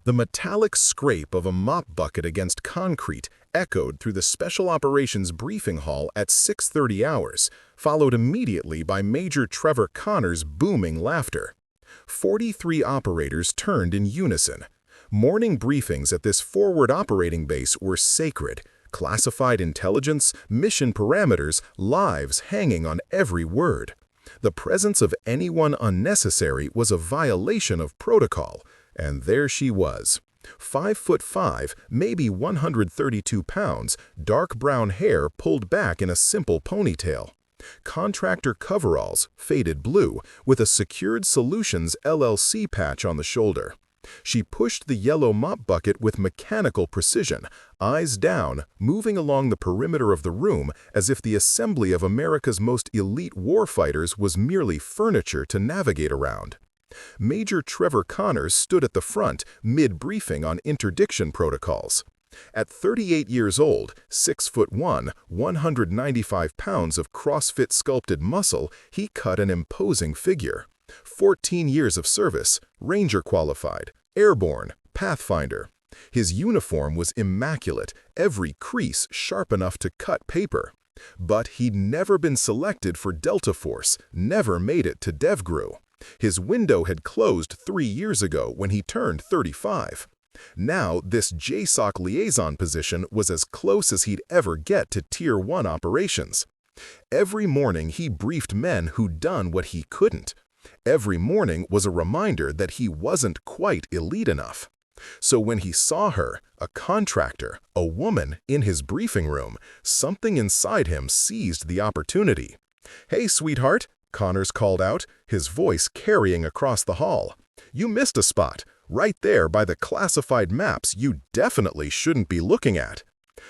The metallic scrape of a mop bucket against concrete echoed through the Special Operations briefing hall at 6:30 hours, followed immediately by Major Trevor Connor's booming laughter. 43 operators turned in unison. Morning briefings at this forward operating base were sacred. Classified intelligence, mission parameters, lives hanging on every word. The presence of anyone unnecessary was a violation of protocol, and there she was. 5'5", maybe 132 pounds, dark brown hair pulled back in a simple ponytail. Contractor coveralls, faded blue, with a Secured Solutions LLC patch on the shoulder. She pushed the yellow mop bucket with mechanical precision, eyes down, moving along the perimeter of the room as if the assembly of America's most elite warfighters was merely furniture to navigate around. Major Trevor Connor stood at the front, mid-briefing on interdiction protocols. At 38 years old, 6'1", 195 pounds of CrossFit sculpted muscle, he cut an imposing figure. 14 years of service, Ranger qualified, airborne, Pathfinder. His uniform was immaculate, every crease sharp enough to cut paper. But he'd never been selected for Delta Force, never made it to DevGru. His window had closed 3 years ago when he turned 35. Now, this JSOC liaison position was as close as he'd ever get to Tier 1 operations. Every morning he briefed men who'd done what he couldn't. Every morning was a reminder that he wasn't quite elite enough. So when he saw her, a contractor, a woman, in his briefing room, something inside him seized the opportunity. "Hey, sweetheart," Connors called out, his voice carrying across the hall. "You missed a spot. Right there by the classified maps you definitely shouldn't be looking at."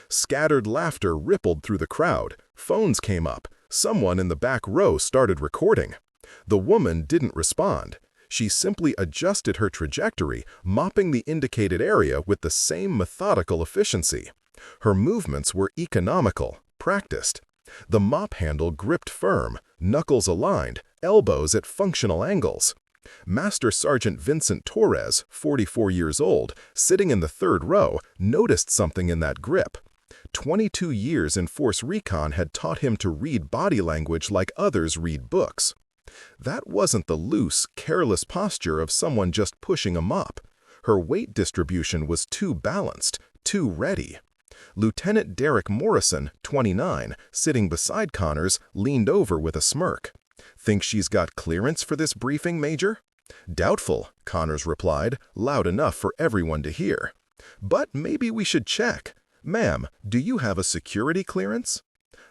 Scattered laughter rippled through the crowd. Phones came up. Someone in the back row started recording. The woman didn't respond. She simply adjusted her trajectory, mopping the indicated area with the same methodical efficiency. Her movements were economical, practiced. The mop handle gripped firm, knuckles aligned, elbows at functional angles. Master Sergeant Vincent Torres, 44 years old, sitting in the third row, noticed something in that grip. 22 years in Force Recon had taught him to read body language like others read books. That wasn't the loose, careless posture of someone just pushing a mop. Her weight distribution was too balanced, too ready. Lieutenant Derek Morrison, 29, sitting beside Connors, leaned over with a smirk. "Think she's got clearance for this briefing, Major?" "Doubtful," Connors replied, loud enough for everyone to hear. "But maybe we should check. Ma'am, do you have a security clearance?"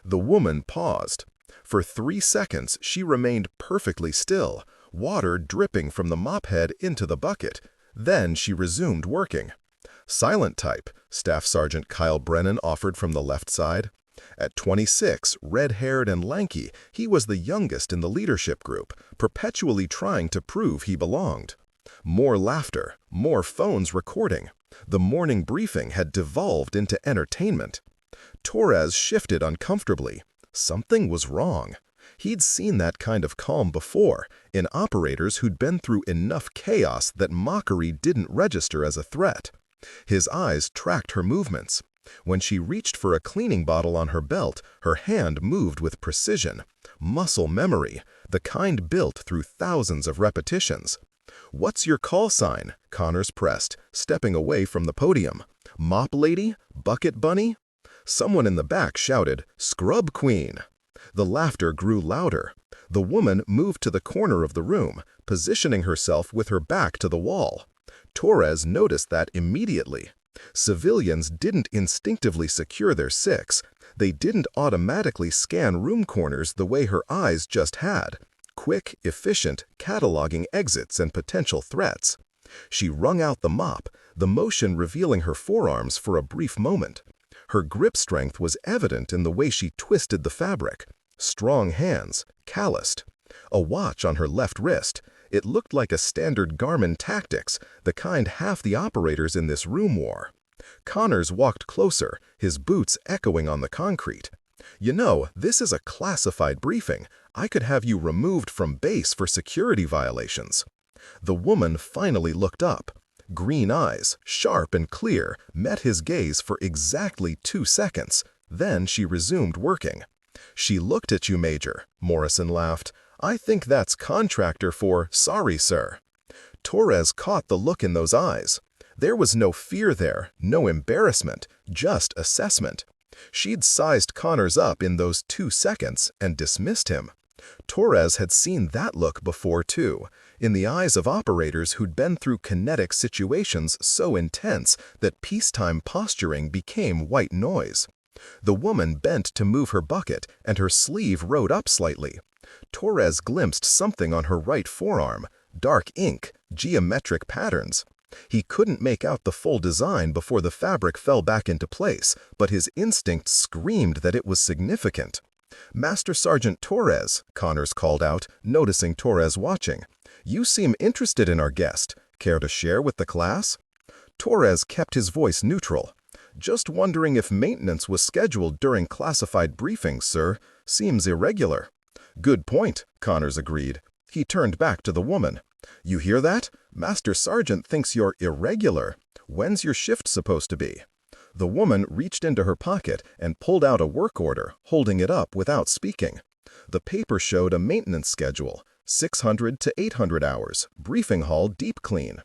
The woman paused. For 3 seconds, she remained perfectly still, water dripping from the mop head into the bucket. Then she resumed working. "Silent type," Staff Sergeant Kyle Brennan offered from the left side. At 26, red-haired and lanky, he was the youngest in the leadership group, perpetually trying to prove he belonged. More laughter, more phones recording. The morning briefing had devolved into entertainment. Torres shifted uncomfortably. Something was wrong. He'd seen that kind of calm before, in operators who'd been through enough chaos that mockery didn't register as a threat. His eyes tracked her movements. When she reached for a cleaning bottle on her belt, her hand moved with precision. Muscle memory, the kind built through thousands of repetitions. "What's your call sign?" Connors pressed, stepping away from the podium. "Mop lady? Bucket bunny?" Someone in the back shouted, "Scrub queen!" The laughter grew louder. The woman moved to the corner of the room, positioning herself with her back to the wall. Torres noticed that immediately. Civilians didn't instinctively secure their six. They didn't automatically scan room corners the way her eyes just had. Quick, efficient, cataloging exits and potential threats. She wrung out the mop, the motion revealing her forearms for a brief moment. Her grip strength was evident in the way she twisted the fabric. Strong hands, calloused. A watch on her left wrist. It looked like a standard Garmin Tactics, the kind half the operators in this room wore. Connors walked closer, his boots echoing on the concrete. "You know, this is a classified briefing. I could have you removed from base for security violations." The woman finally looked up. Green eyes, sharp and clear, met his gaze for exactly 2 seconds. Then she resumed working. "She looked at you, Major," Morrison laughed. "I think that's contractor for 'sorry, sir.'" Torres caught the look in those eyes. There was no fear there, no embarrassment, just assessment. She'd sized Connors up in those 2 seconds and dismissed him. Torres had seen that look before, too, in the eyes of operators who'd been through kinetic situations so intense that peacetime posturing became white noise. The woman bent to move her bucket, and her sleeve rode up slightly. Torres glimpsed something on her right forearm, dark ink, geometric patterns. He couldn't make out the full design before the fabric fell back into place, but his instinct screamed that it was significant. "Master Sergeant Torres," Connors called out, noticing Torres watching. "You seem interested in our guest. Care to share with the class?" Torres kept his voice neutral. "Just wondering if maintenance was scheduled during classified briefings, sir. Seems irregular." "Good point," Connors agreed. He turned back to the woman. "You hear that? Master Sergeant thinks you're irregular. When's your shift supposed to be?" The woman reached into her pocket and pulled out a work order, holding it up without speaking. The paper showed a maintenance schedule, 600 to 800 hours, briefing hall deep clean.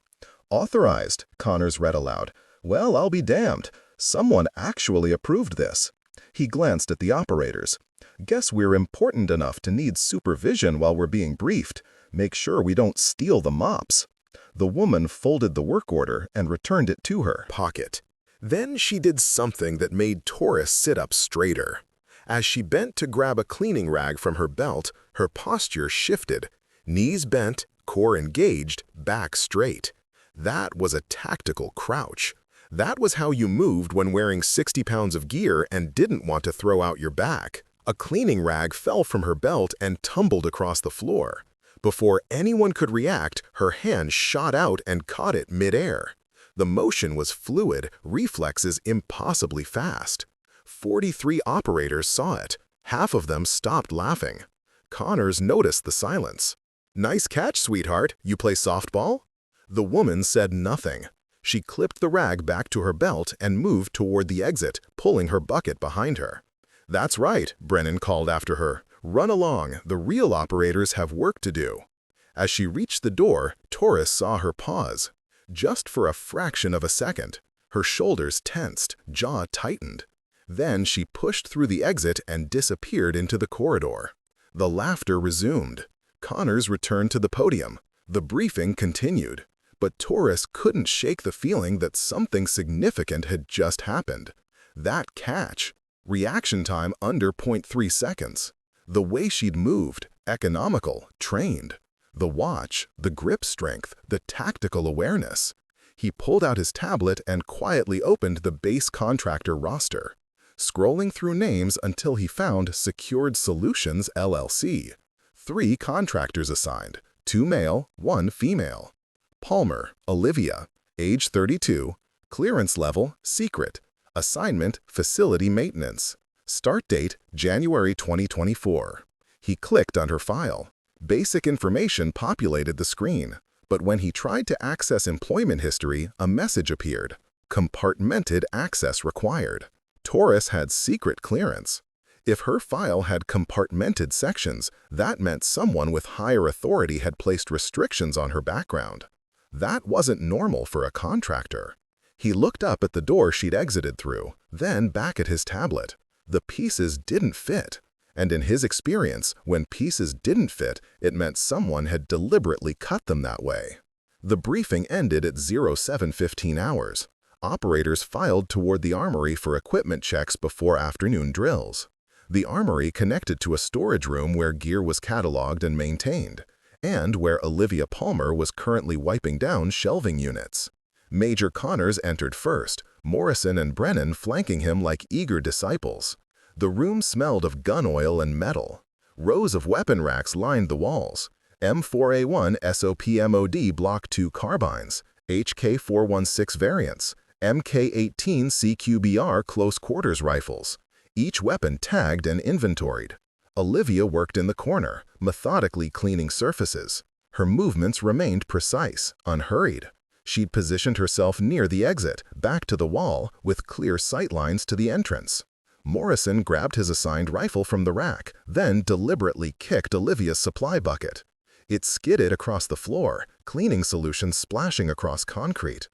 "Authorized," Connors read aloud. "Well, I'll be damned. Someone actually approved this." He glanced at the operators. "Guess we're important enough to need supervision while we're being briefed. Make sure we don't steal the mops." The woman folded the work order and returned it to her pocket. Then she did something that made Torres sit up straighter. As she bent to grab a cleaning rag from her belt, her posture shifted. Knees bent, core engaged, back straight. That was a tactical crouch. That was how you moved when wearing 60 pounds of gear and didn't want to throw out your back. A cleaning rag fell from her belt and tumbled across the floor. Before anyone could react, her hand shot out and caught it midair. The motion was fluid, reflexes impossibly fast. 43 operators saw it. Half of them stopped laughing. Connors noticed the silence. "Nice catch, sweetheart. You play softball?" The woman said nothing. She clipped the rag back to her belt and moved toward the exit, pulling her bucket behind her. "That's right," Brennan called after her. "Run along. The real operators have work to do." As she reached the door, Torres saw her pause. Just for a fraction of a second, her shoulders tensed, jaw tightened. Then she pushed through the exit and disappeared into the corridor. The laughter resumed. Connors returned to the podium. The briefing continued. But Torres couldn't shake the feeling that something significant had just happened. That catch. Reaction time under 0.3 seconds. The way she'd moved, economical, trained. The watch, the grip strength, the tactical awareness. He pulled out his tablet and quietly opened the base contractor roster, scrolling through names until he found Secured Solutions, LLC. 3 contractors assigned, 2 male, 1 female. Palmer, Olivia, age 32, clearance level, secret, assignment, facility maintenance. Start date, January 2024. He clicked on her file. Basic information populated the screen, but when he tried to access employment history, a message appeared. Compartmented access required. Torres had secret clearance. If her file had compartmented sections, that meant someone with higher authority had placed restrictions on her background. That wasn't normal for a contractor. He looked up at the door she'd exited through, then back at his tablet. The pieces didn't fit. And in his experience, when pieces didn't fit, it meant someone had deliberately cut them that way. The briefing ended at 07:15 hours. Operators filed toward the armory for equipment checks before afternoon drills. The armory connected to a storage room where gear was cataloged and maintained, and where Olivia Palmer was currently wiping down shelving units. Major Connors entered first, Morrison and Brennan flanking him like eager disciples. The room smelled of gun oil and metal. Rows of weapon racks lined the walls. M4A1 SOPMOD Block 2 carbines, HK416 variants, MK18 CQBR close quarters rifles, each weapon tagged and inventoried. Olivia worked in the corner, methodically cleaning surfaces. Her movements remained precise, unhurried. She'd positioned herself near the exit, back to the wall, with clear sightlines to the entrance. Morrison grabbed his assigned rifle from the rack, then deliberately kicked Olivia's supply bucket. It skidded across the floor, cleaning solution splashing across concrete.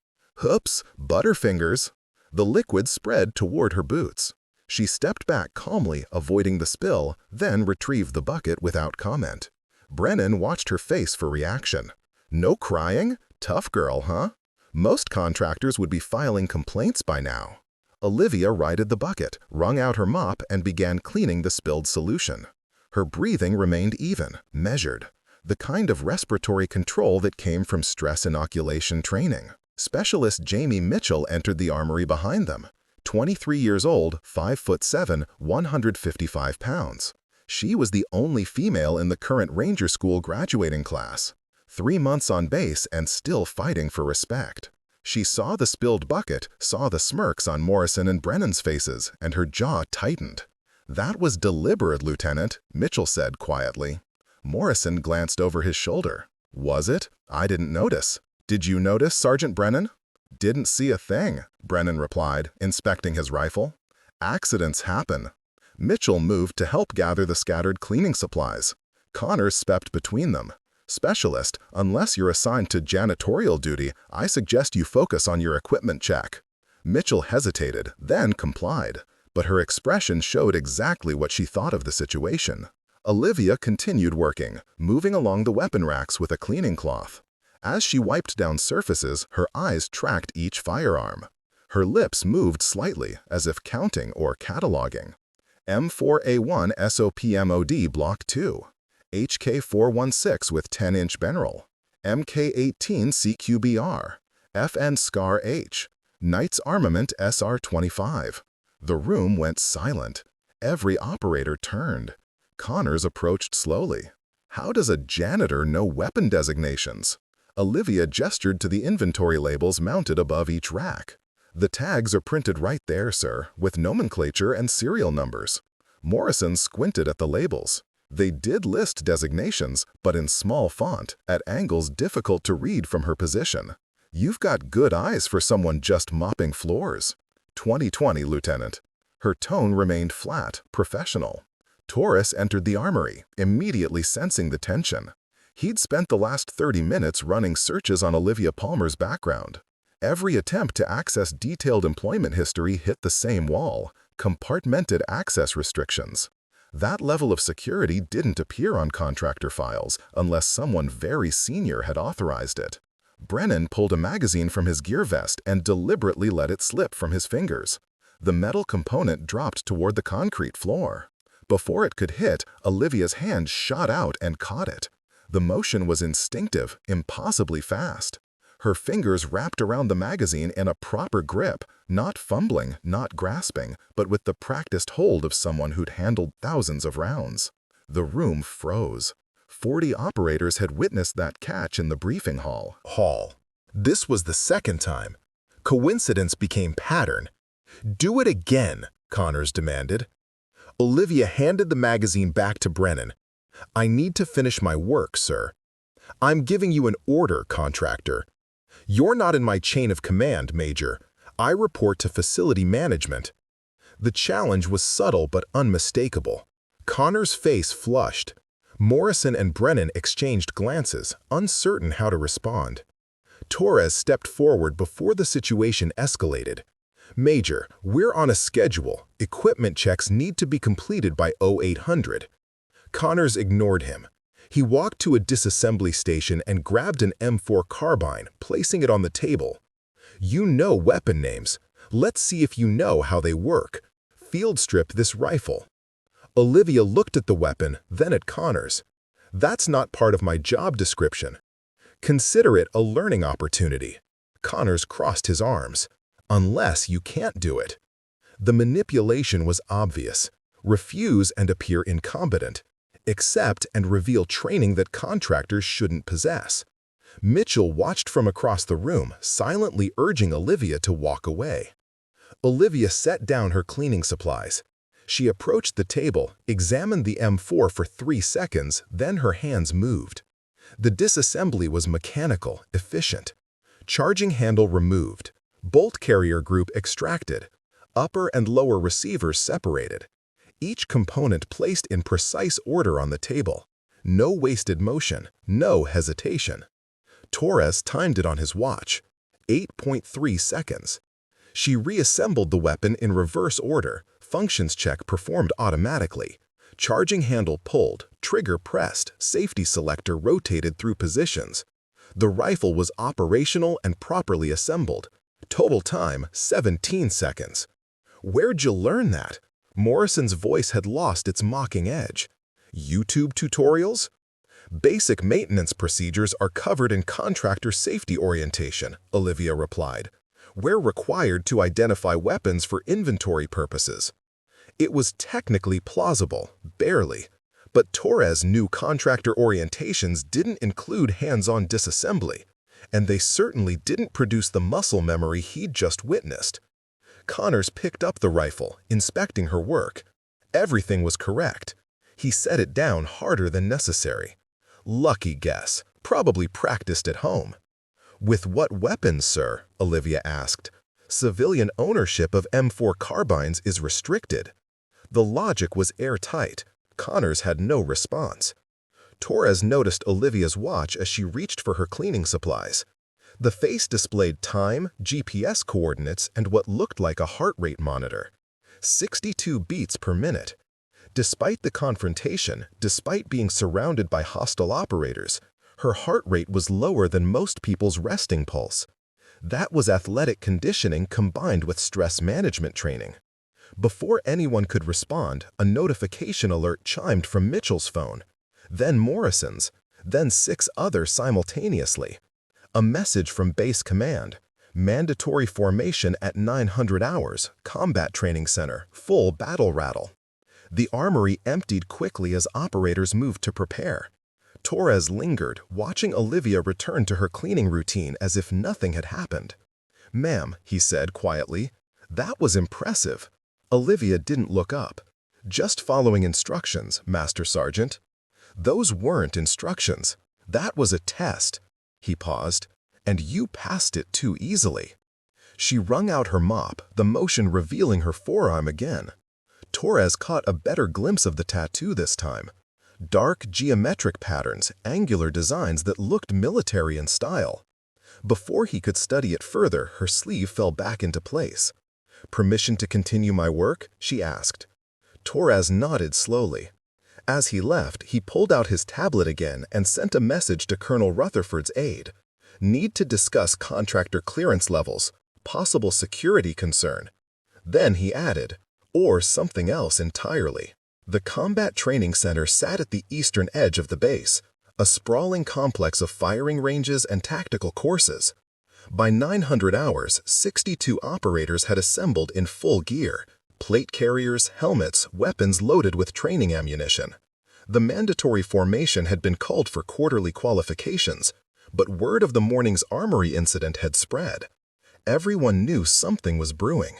Oops, butterfingers! The liquid spread toward her boots. She stepped back calmly, avoiding the spill, then retrieved the bucket without comment. Brennan watched her face for reaction. No crying? Tough girl, huh? Most contractors would be filing complaints by now. Olivia righted the bucket, wrung out her mop, and began cleaning the spilled solution. Her breathing remained even, measured, the kind of respiratory control that came from stress inoculation training. Specialist Jamie Mitchell entered the armory behind them. 23 years old, 5'7", 155 pounds. She was the only female in the current Ranger School graduating class. 3 months on base and still fighting for respect. She saw the spilled bucket, saw the smirks on Morrison and Brennan's faces, and her jaw tightened. "That was deliberate, Lieutenant," Mitchell said quietly. Morrison glanced over his shoulder. "Was it? I didn't notice. Did you notice, Sergeant Brennan?" "Didn't see a thing," Brennan replied, inspecting his rifle. "Accidents happen." Mitchell moved to help gather the scattered cleaning supplies. Connors stepped between them. "Specialist, unless you're assigned to janitorial duty, I suggest you focus on your equipment check." Mitchell hesitated, then complied, but her expression showed exactly what she thought of the situation. Olivia continued working, moving along the weapon racks with a cleaning cloth. As she wiped down surfaces, her eyes tracked each firearm. Her lips moved slightly, as if counting or cataloging. M4A1 SOPMOD Block 2. HK416 with 10-inch Benrel, MK18 CQBR, FN SCAR H, Knight's Armament SR25. The room went silent. Every operator turned. Connors approached slowly. How does a janitor know weapon designations? Olivia gestured to the inventory labels mounted above each rack. "The tags are printed right there, sir, with nomenclature and serial numbers." Morrison squinted at the labels. They did list designations, but in small font, at angles difficult to read from her position. "You've got good eyes for someone just mopping floors." 2020, Lieutenant. Her tone remained flat, professional. Torres entered the armory, immediately sensing the tension. He'd spent the last 30 minutes running searches on Olivia Palmer's background. Every attempt to access detailed employment history hit the same wall: compartmented access restrictions. That level of security didn't appear on contractor files unless someone very senior had authorized it. Brennan pulled a magazine from his gear vest and deliberately let it slip from his fingers. The metal component dropped toward the concrete floor. Before it could hit, Olivia's hand shot out and caught it. The motion was instinctive, impossibly fast. Her fingers wrapped around the magazine in a proper grip, not fumbling, not grasping, but with the practiced hold of someone who'd handled thousands of rounds. The room froze. 40 operators had witnessed that catch in the briefing hall. This was the second time. Coincidence became pattern. "Do it again," Connors demanded. Olivia handed the magazine back to Brennan. "I need to finish my work, sir." "I'm giving you an order, contractor." "You're not in my chain of command, Major. I report to facility management." The challenge was subtle but unmistakable. Connor's face flushed. Morrison and Brennan exchanged glances, uncertain how to respond. Torres stepped forward before the situation escalated. "Major, we're on a schedule. Equipment checks need to be completed by 0800. Connors ignored him. He walked to a disassembly station and grabbed an M4 carbine, placing it on the table. "You know weapon names. Let's see if you know how they work. Field strip this rifle." Olivia looked at the weapon, then at Connors. "That's not part of my job description." "Consider it a learning opportunity." Connors crossed his arms. "Unless you can't do it." The manipulation was obvious. Refuse and appear incompetent. Accept and reveal training that contractors shouldn't possess. Mitchell watched from across the room, silently urging Olivia to walk away. Olivia set down her cleaning supplies. She approached the table, examined the M4 for 3 seconds, then her hands moved. The disassembly was mechanical, efficient. Charging handle removed. Bolt carrier group extracted. Upper and lower receivers separated. Each component placed in precise order on the table. No wasted motion, no hesitation. Torres timed it on his watch. 8.3 seconds. She reassembled the weapon in reverse order, functions check performed automatically. Charging handle pulled, trigger pressed, safety selector rotated through positions. The rifle was operational and properly assembled. Total time, 17 seconds. Where'd you learn that? Morrison's voice had lost its mocking edge. YouTube tutorials? Basic maintenance procedures are covered in contractor safety orientation, Olivia replied. We're required to identify weapons for inventory purposes. It was technically plausible, barely. But Torres knew contractor orientations didn't include hands-on disassembly, and they certainly didn't produce the muscle memory he'd just witnessed. Connors picked up the rifle, inspecting her work. Everything was correct. He set it down harder than necessary. Lucky guess, probably practiced at home. With what weapons, sir? Olivia asked. Civilian ownership of M4 carbines is restricted. The logic was airtight. Connors had no response. Torres noticed Olivia's watch as she reached for her cleaning supplies. The face displayed time, GPS coordinates, and what looked like a heart rate monitor. 62 beats per minute. Despite the confrontation, despite being surrounded by hostile operators, her heart rate was lower than most people's resting pulse. That was athletic conditioning combined with stress management training. Before anyone could respond, a notification alert chimed from Mitchell's phone, then Morrison's, then 6 others simultaneously. A message from base command. Mandatory formation at 900 hours, combat training center, full battle rattle. The armory emptied quickly as operators moved to prepare. Torres lingered, watching Olivia return to her cleaning routine as if nothing had happened. "Ma'am," he said quietly, "that was impressive." Olivia didn't look up. "Just following instructions, Master Sergeant." "Those weren't instructions. That was a test." He paused. "And you passed it too easily." She wrung out her mop, the motion revealing her forearm again. Torres caught a better glimpse of the tattoo this time. Dark, geometric patterns, angular designs that looked military in style. Before he could study it further, her sleeve fell back into place. "Permission to continue my work?" she asked. Torres nodded slowly. As he left, he pulled out his tablet again and sent a message to Colonel Rutherford's aide. "Need to discuss contractor clearance levels, possible security concern." Then he added, "or something else entirely." The Combat Training Center sat at the eastern edge of the base, a sprawling complex of firing ranges and tactical courses. By 900 hours, 62 operators had assembled in full gear, plate carriers, helmets, weapons loaded with training ammunition. The mandatory formation had been called for quarterly qualifications, but word of the morning's armory incident had spread. Everyone knew something was brewing.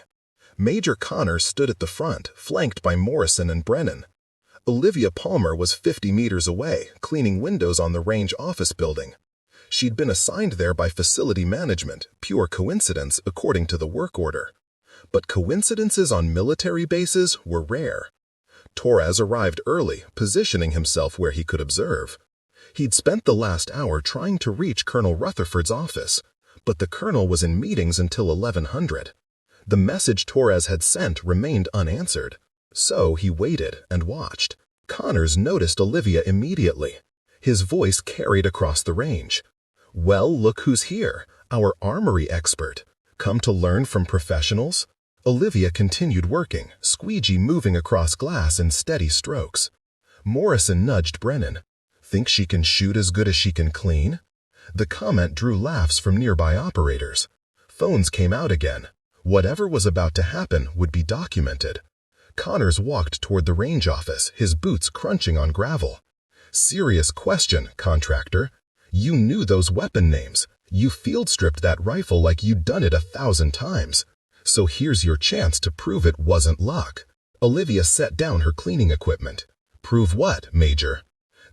Major Connors stood at the front, flanked by Morrison and Brennan. Olivia Palmer was 50 meters away, cleaning windows on the range office building. She'd been assigned there by facility management, pure coincidence according to the work order. But coincidences on military bases were rare. Torres arrived early, positioning himself where he could observe. He'd spent the last hour trying to reach Colonel Rutherford's office, but the colonel was in meetings until 1100. The message Torres had sent remained unanswered. So he waited and watched. Connors noticed Olivia immediately. His voice carried across the range. "Well, look who's here, our armory expert. Come to learn from professionals?" Olivia continued working, squeegee moving across glass in steady strokes. Morrison nudged Brennan. "Think she can shoot as good as she can clean?" The comment drew laughs from nearby operators. Phones came out again. Whatever was about to happen would be documented. Connors walked toward the range office, his boots crunching on gravel. "Serious question, contractor. You knew those weapon names. You field-stripped that rifle like you'd done it 1,000 times. So here's your chance to prove it wasn't luck." Olivia set down her cleaning equipment. "Prove what, Major?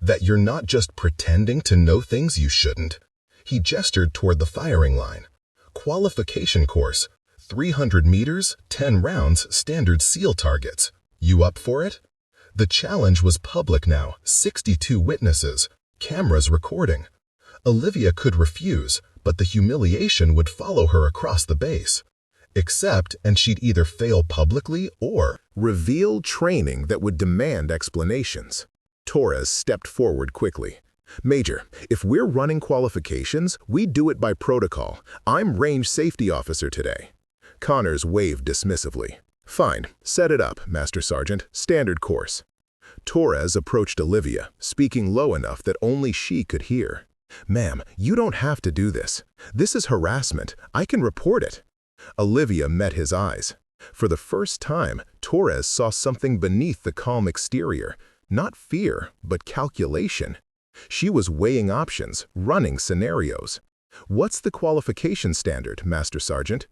That you're not just pretending to know things you shouldn't?" He gestured toward the firing line. Qualification course. 300 meters, 10 rounds, standard SEAL targets. You up for it? The challenge was public now, 62 witnesses, cameras recording. Olivia could refuse, but the humiliation would follow her across the base. Accept, and she'd either fail publicly or reveal training that would demand explanations. Torres stepped forward quickly. Major, if we're running qualifications, we do it by protocol. I'm range safety officer today. Connors waved dismissively. Fine, set it up, Master Sergeant, standard course. Torres approached Olivia, speaking low enough that only she could hear. Ma'am, you don't have to do this. This is harassment. I can report it. Olivia met his eyes. For the first time, Torres saw something beneath the calm exterior. Not fear, but calculation. She was weighing options, running scenarios. What's the qualification standard, Master Sergeant?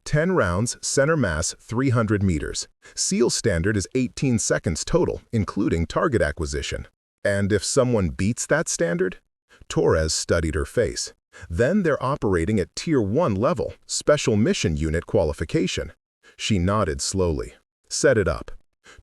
10 rounds, center mass, 300 meters. SEAL standard is 18 seconds total, including target acquisition. And if someone beats that standard? Torres studied her face. Then they're operating at Tier 1 level, Special Mission Unit qualification. She nodded slowly. Set it up.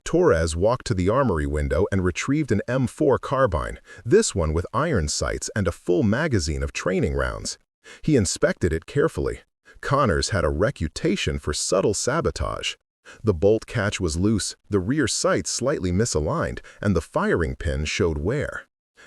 Torres walked to the armory window and retrieved an M4 carbine, this one with iron sights and a full magazine of training rounds. He inspected it carefully. Connors had a reputation for subtle sabotage. The bolt catch was loose, the rear sights slightly misaligned, and the firing pin showed wear.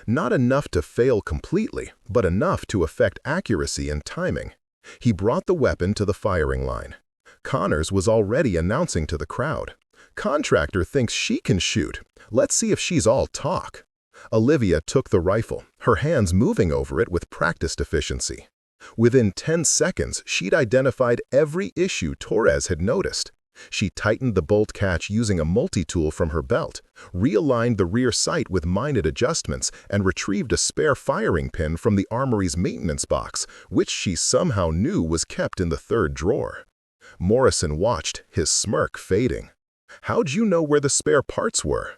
Not enough to fail completely, but enough to affect accuracy and timing. He brought the weapon to the firing line. Connors was already announcing to the crowd. Contractor thinks she can shoot. Let's see if she's all talk. Olivia took the rifle, her hands moving over it with practiced efficiency. Within 10 seconds, she'd identified every issue Torres had noticed. She tightened the bolt catch using a multi-tool from her belt, realigned the rear sight with minute adjustments, and retrieved a spare firing pin from the armory's maintenance box, which she somehow knew was kept in the third drawer. Morrison watched, his smirk fading. How'd you know where the spare parts were?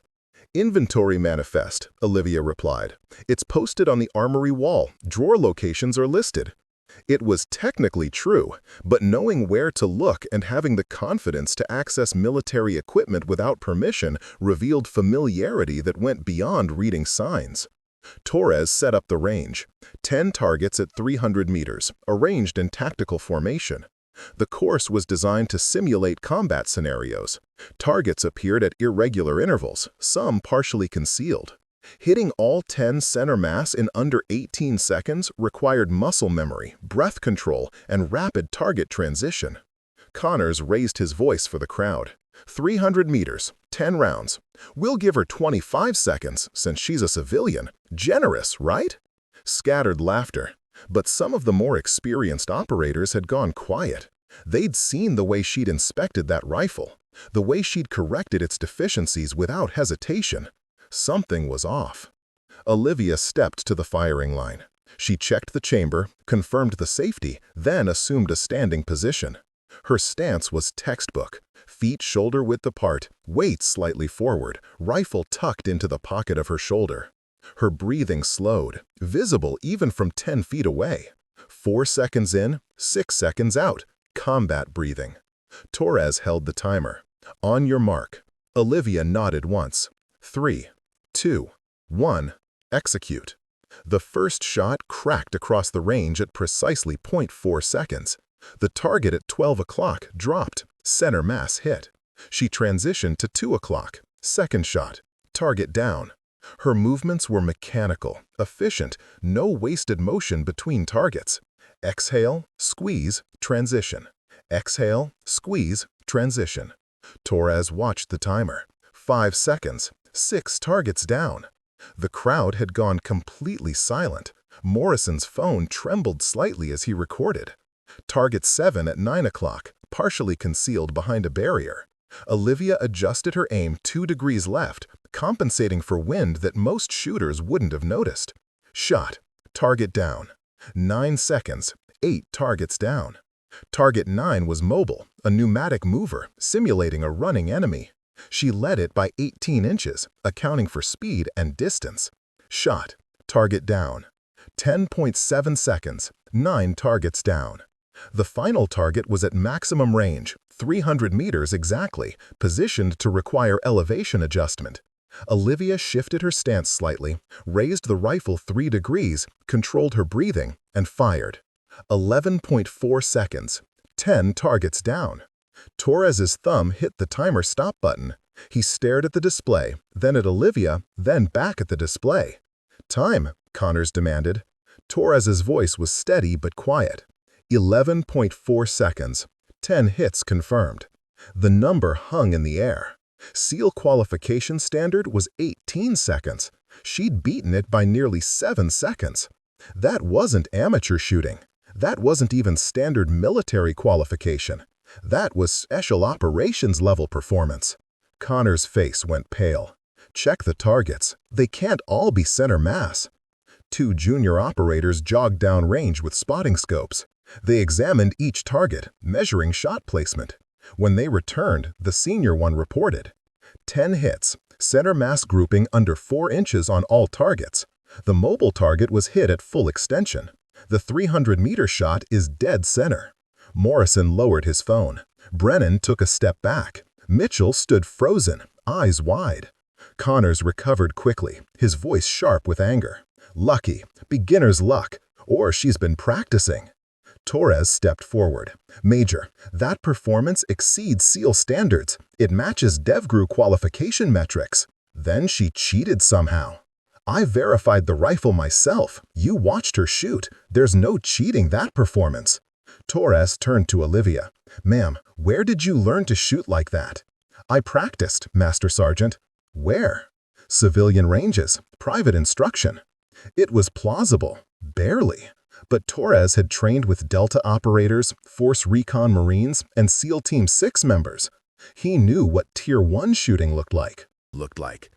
Inventory manifest, Olivia replied. It's posted on the armory wall. Drawer locations are listed. It was technically true, but knowing where to look and having the confidence to access military equipment without permission revealed familiarity that went beyond reading signs. Torres set up the range. 10 targets at 300 meters, arranged in tactical formation. The course was designed to simulate combat scenarios. Targets appeared at irregular intervals, some partially concealed. Hitting all 10 center mass in under 18 seconds required muscle memory, breath control, and rapid target transition. Connors raised his voice for the crowd. 300 meters, 10 rounds. We'll give her 25 seconds since she's a civilian. Generous, right? Scattered laughter. But some of the more experienced operators had gone quiet. They'd seen the way she'd inspected that rifle, the way she'd corrected its deficiencies without hesitation. Something was off. Olivia stepped to the firing line. She checked the chamber, confirmed the safety, then assumed a standing position. Her stance was textbook, feet shoulder-width apart, weight slightly forward, rifle tucked into the pocket of her shoulder. Her breathing slowed, visible even from 10 feet away. 4 seconds in, 6 seconds out, combat breathing. Torres held the timer. On your mark. Olivia nodded once. 3, 2, 1, execute. The first shot cracked across the range at precisely 0.4 seconds. The target at 12 o'clock dropped, center mass hit. She transitioned to 2 o'clock, second shot, target down. Her movements were mechanical, efficient, no wasted motion between targets. Exhale, squeeze, transition. Exhale, squeeze, transition. Torres watched the timer. 5 seconds, 6 targets down. The crowd had gone completely silent. Morrison's phone trembled slightly as he recorded. Target 7 at 9 o'clock, partially concealed behind a barrier. Olivia adjusted her aim 2 degrees left, compensating for wind that most shooters wouldn't have noticed. Shot. Target down. 9 seconds. 8 targets down. Target 9 was mobile, a pneumatic mover, simulating a running enemy. She led it by 18 inches, accounting for speed and distance. Shot. Target down. 10.7 seconds, 9 targets down. The final target was at maximum range, 300 meters exactly, positioned to require elevation adjustment. Olivia shifted her stance slightly, raised the rifle 3 degrees, controlled her breathing, and fired. 11.4 seconds, 10 targets down. Torres's thumb hit the timer stop button. He stared at the display, then at Olivia, then back at the display. "Time," Connors demanded. Torres's voice was steady but quiet. 11.4 seconds, 10 hits confirmed. The number hung in the air. SEAL qualification standard was 18 seconds. She'd beaten it by nearly 7 seconds. That wasn't amateur shooting. That wasn't even standard military qualification. That was special operations level performance. Connor's face went pale. Check the targets. They can't all be center mass. 2 junior operators jogged downrange with spotting scopes. They examined each target, measuring shot placement. When they returned, the senior one reported 10 hits, center mass grouping under 4 inches on all targets. The mobile target was hit at full extension. The 300-meter shot is dead center. Morrison lowered his phone. Brennan took a step back. Mitchell stood frozen, eyes wide. Connors recovered quickly, his voice sharp with anger. Lucky, beginner's luck, or she's been practicing. Torres stepped forward. "Major, that performance exceeds SEAL standards. It matches DevGru qualification metrics. Then she cheated somehow. I verified the rifle myself. You watched her shoot. There's no cheating that performance." Torres turned to Olivia. "Ma'am, where did you learn to shoot like that?" "I practiced, Master Sergeant." "Where?" "Civilian ranges, private instruction." It was plausible, barely. But Torres had trained with Delta operators, Force Recon Marines, and SEAL Team 6 members. He knew what Tier 1 shooting looked like.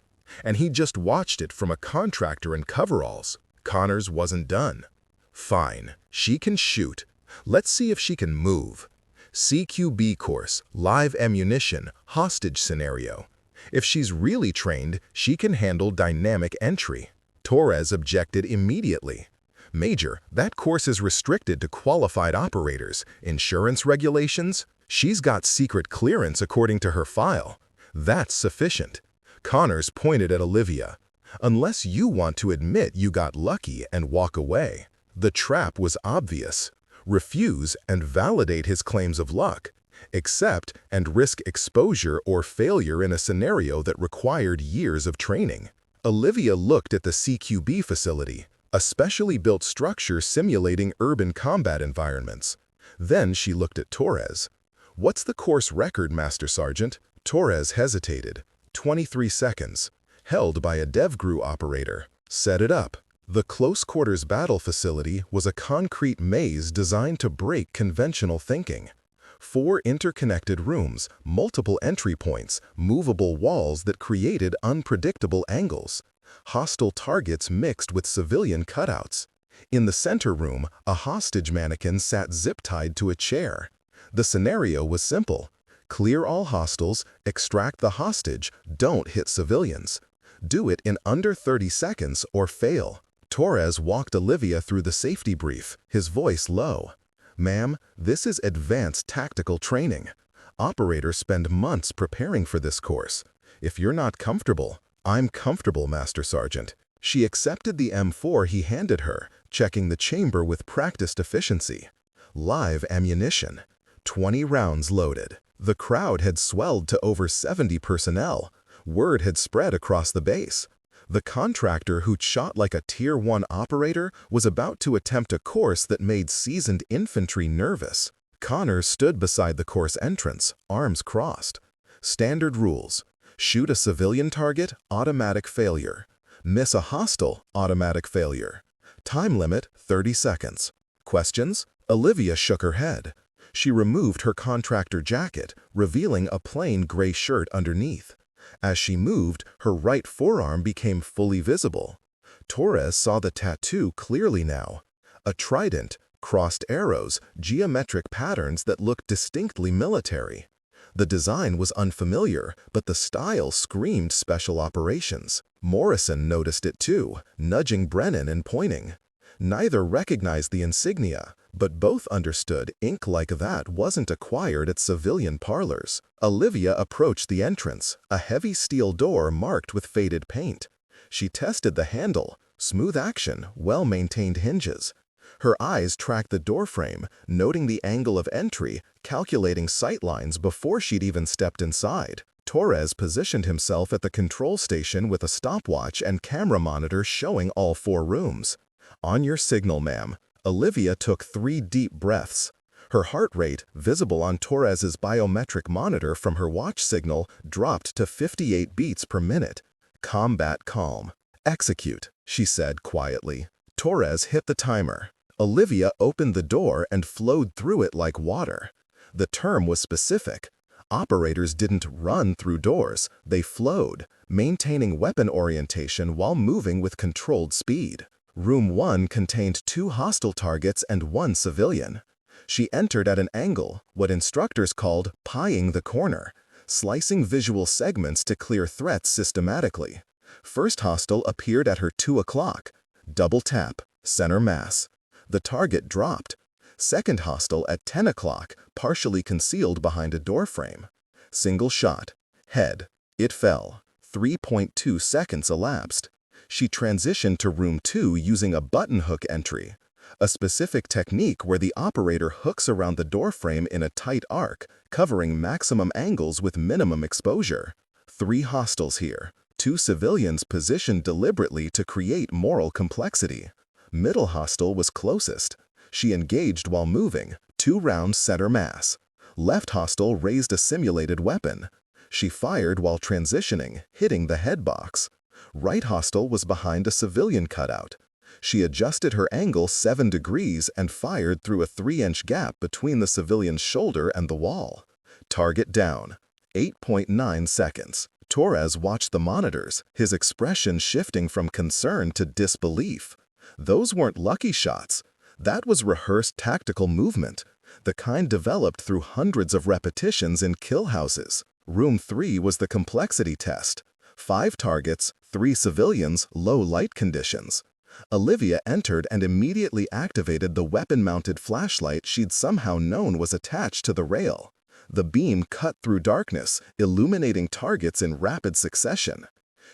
And he just watched it from a contractor in coveralls. Connors wasn't done. "Fine, she can shoot. Let's see if she can move. CQB course, live ammunition, hostage scenario. If she's really trained, she can handle dynamic entry." Torres objected immediately. "Major, that course is restricted to qualified operators. Insurance regulations? She's got secret clearance according to her file. That's sufficient." Connors pointed at Olivia. "Unless you want to admit you got lucky and walk away." The trap was obvious. Refuse and validate his claims of luck. Accept and risk exposure or failure in a scenario that required years of training. Olivia looked at the CQB facility, a specially built structure simulating urban combat environments. Then she looked at Torres. "What's the course record, Master Sergeant?" Torres hesitated. 23 seconds. Held by a DevGru operator. Set it up. The close-quarters battle facility was a concrete maze designed to break conventional thinking. 4 interconnected rooms, multiple entry points, movable walls that created unpredictable angles. Hostile targets mixed with civilian cutouts. In the center room, a hostage mannequin sat zip-tied to a chair. The scenario was simple. Clear all hostiles, extract the hostage, don't hit civilians. Do it in under 30 seconds or fail. Torres walked Olivia through the safety brief, his voice low. "Ma'am, this is advanced tactical training. Operators spend months preparing for this course. If you're not comfortable, I'm comfortable, Master Sergeant." She accepted the M4 he handed her, checking the chamber with practiced efficiency. Live ammunition. 20 rounds loaded. The crowd had swelled to over 70 personnel. Word had spread across the base. The contractor who'd shot like a Tier 1 operator was about to attempt a course that made seasoned infantry nervous. Connors stood beside the course entrance, arms crossed. Standard rules. Shoot a civilian target, automatic failure. Miss a hostile, automatic failure. Time limit, 30 seconds. Questions? Olivia shook her head. She removed her contractor jacket, revealing a plain gray shirt underneath. As she moved, her right forearm became fully visible. Torres saw the tattoo clearly now. A trident, crossed arrows, geometric patterns that looked distinctly military. The design was unfamiliar, but the style screamed special operations. Morrison noticed it too, nudging Brennan and pointing. Neither recognized the insignia, but both understood ink like that wasn't acquired at civilian parlors. Olivia approached the entrance, a heavy steel door marked with faded paint. She tested the handle, smooth action, well-maintained hinges. Her eyes tracked the doorframe, noting the angle of entry, calculating sightlines before she'd even stepped inside. Torres positioned himself at the control station with a stopwatch and camera monitor showing all 4 rooms. "On your signal, ma'am." Olivia took 3 deep breaths. Her heart rate, visible on Torres's biometric monitor from her watch signal, dropped to 58 beats per minute. "Combat calm. Execute," she said quietly. Torres hit the timer. Olivia opened the door and flowed through it like water. The term was specific. Operators didn't run through doors, they flowed, maintaining weapon orientation while moving with controlled speed. Room 1 contained 2 hostile targets and 1 civilian. She entered at an angle, what instructors called pieing the corner, slicing visual segments to clear threats systematically. First hostile appeared at her 2 o'clock. Double tap, center mass. The target dropped. Second hostile at 10 o'clock, partially concealed behind a doorframe. Single shot. Head. It fell. 3.2 seconds elapsed. She transitioned to room 2 using a button hook entry, a specific technique where the operator hooks around the doorframe in a tight arc, covering maximum angles with minimum exposure. 3 hostiles here, 2 civilians positioned deliberately to create moral complexity. Middle hostile was closest. She engaged while moving, 2 rounds center mass. Left hostile raised a simulated weapon. She fired while transitioning, hitting the head box. Right hostile was behind a civilian cutout. She adjusted her angle 7 degrees and fired through a 3-inch gap between the civilian's shoulder and the wall. Target down. 8.9 seconds. Torres watched the monitors, his expression shifting from concern to disbelief. Those weren't lucky shots. That was rehearsed tactical movement, the kind developed through hundreds of repetitions in kill houses. Room 3 was the complexity test. 5 targets, 3 civilians, low light conditions. Olivia entered and immediately activated the weapon-mounted flashlight she'd somehow known was attached to the rail. The beam cut through darkness, illuminating targets in rapid succession.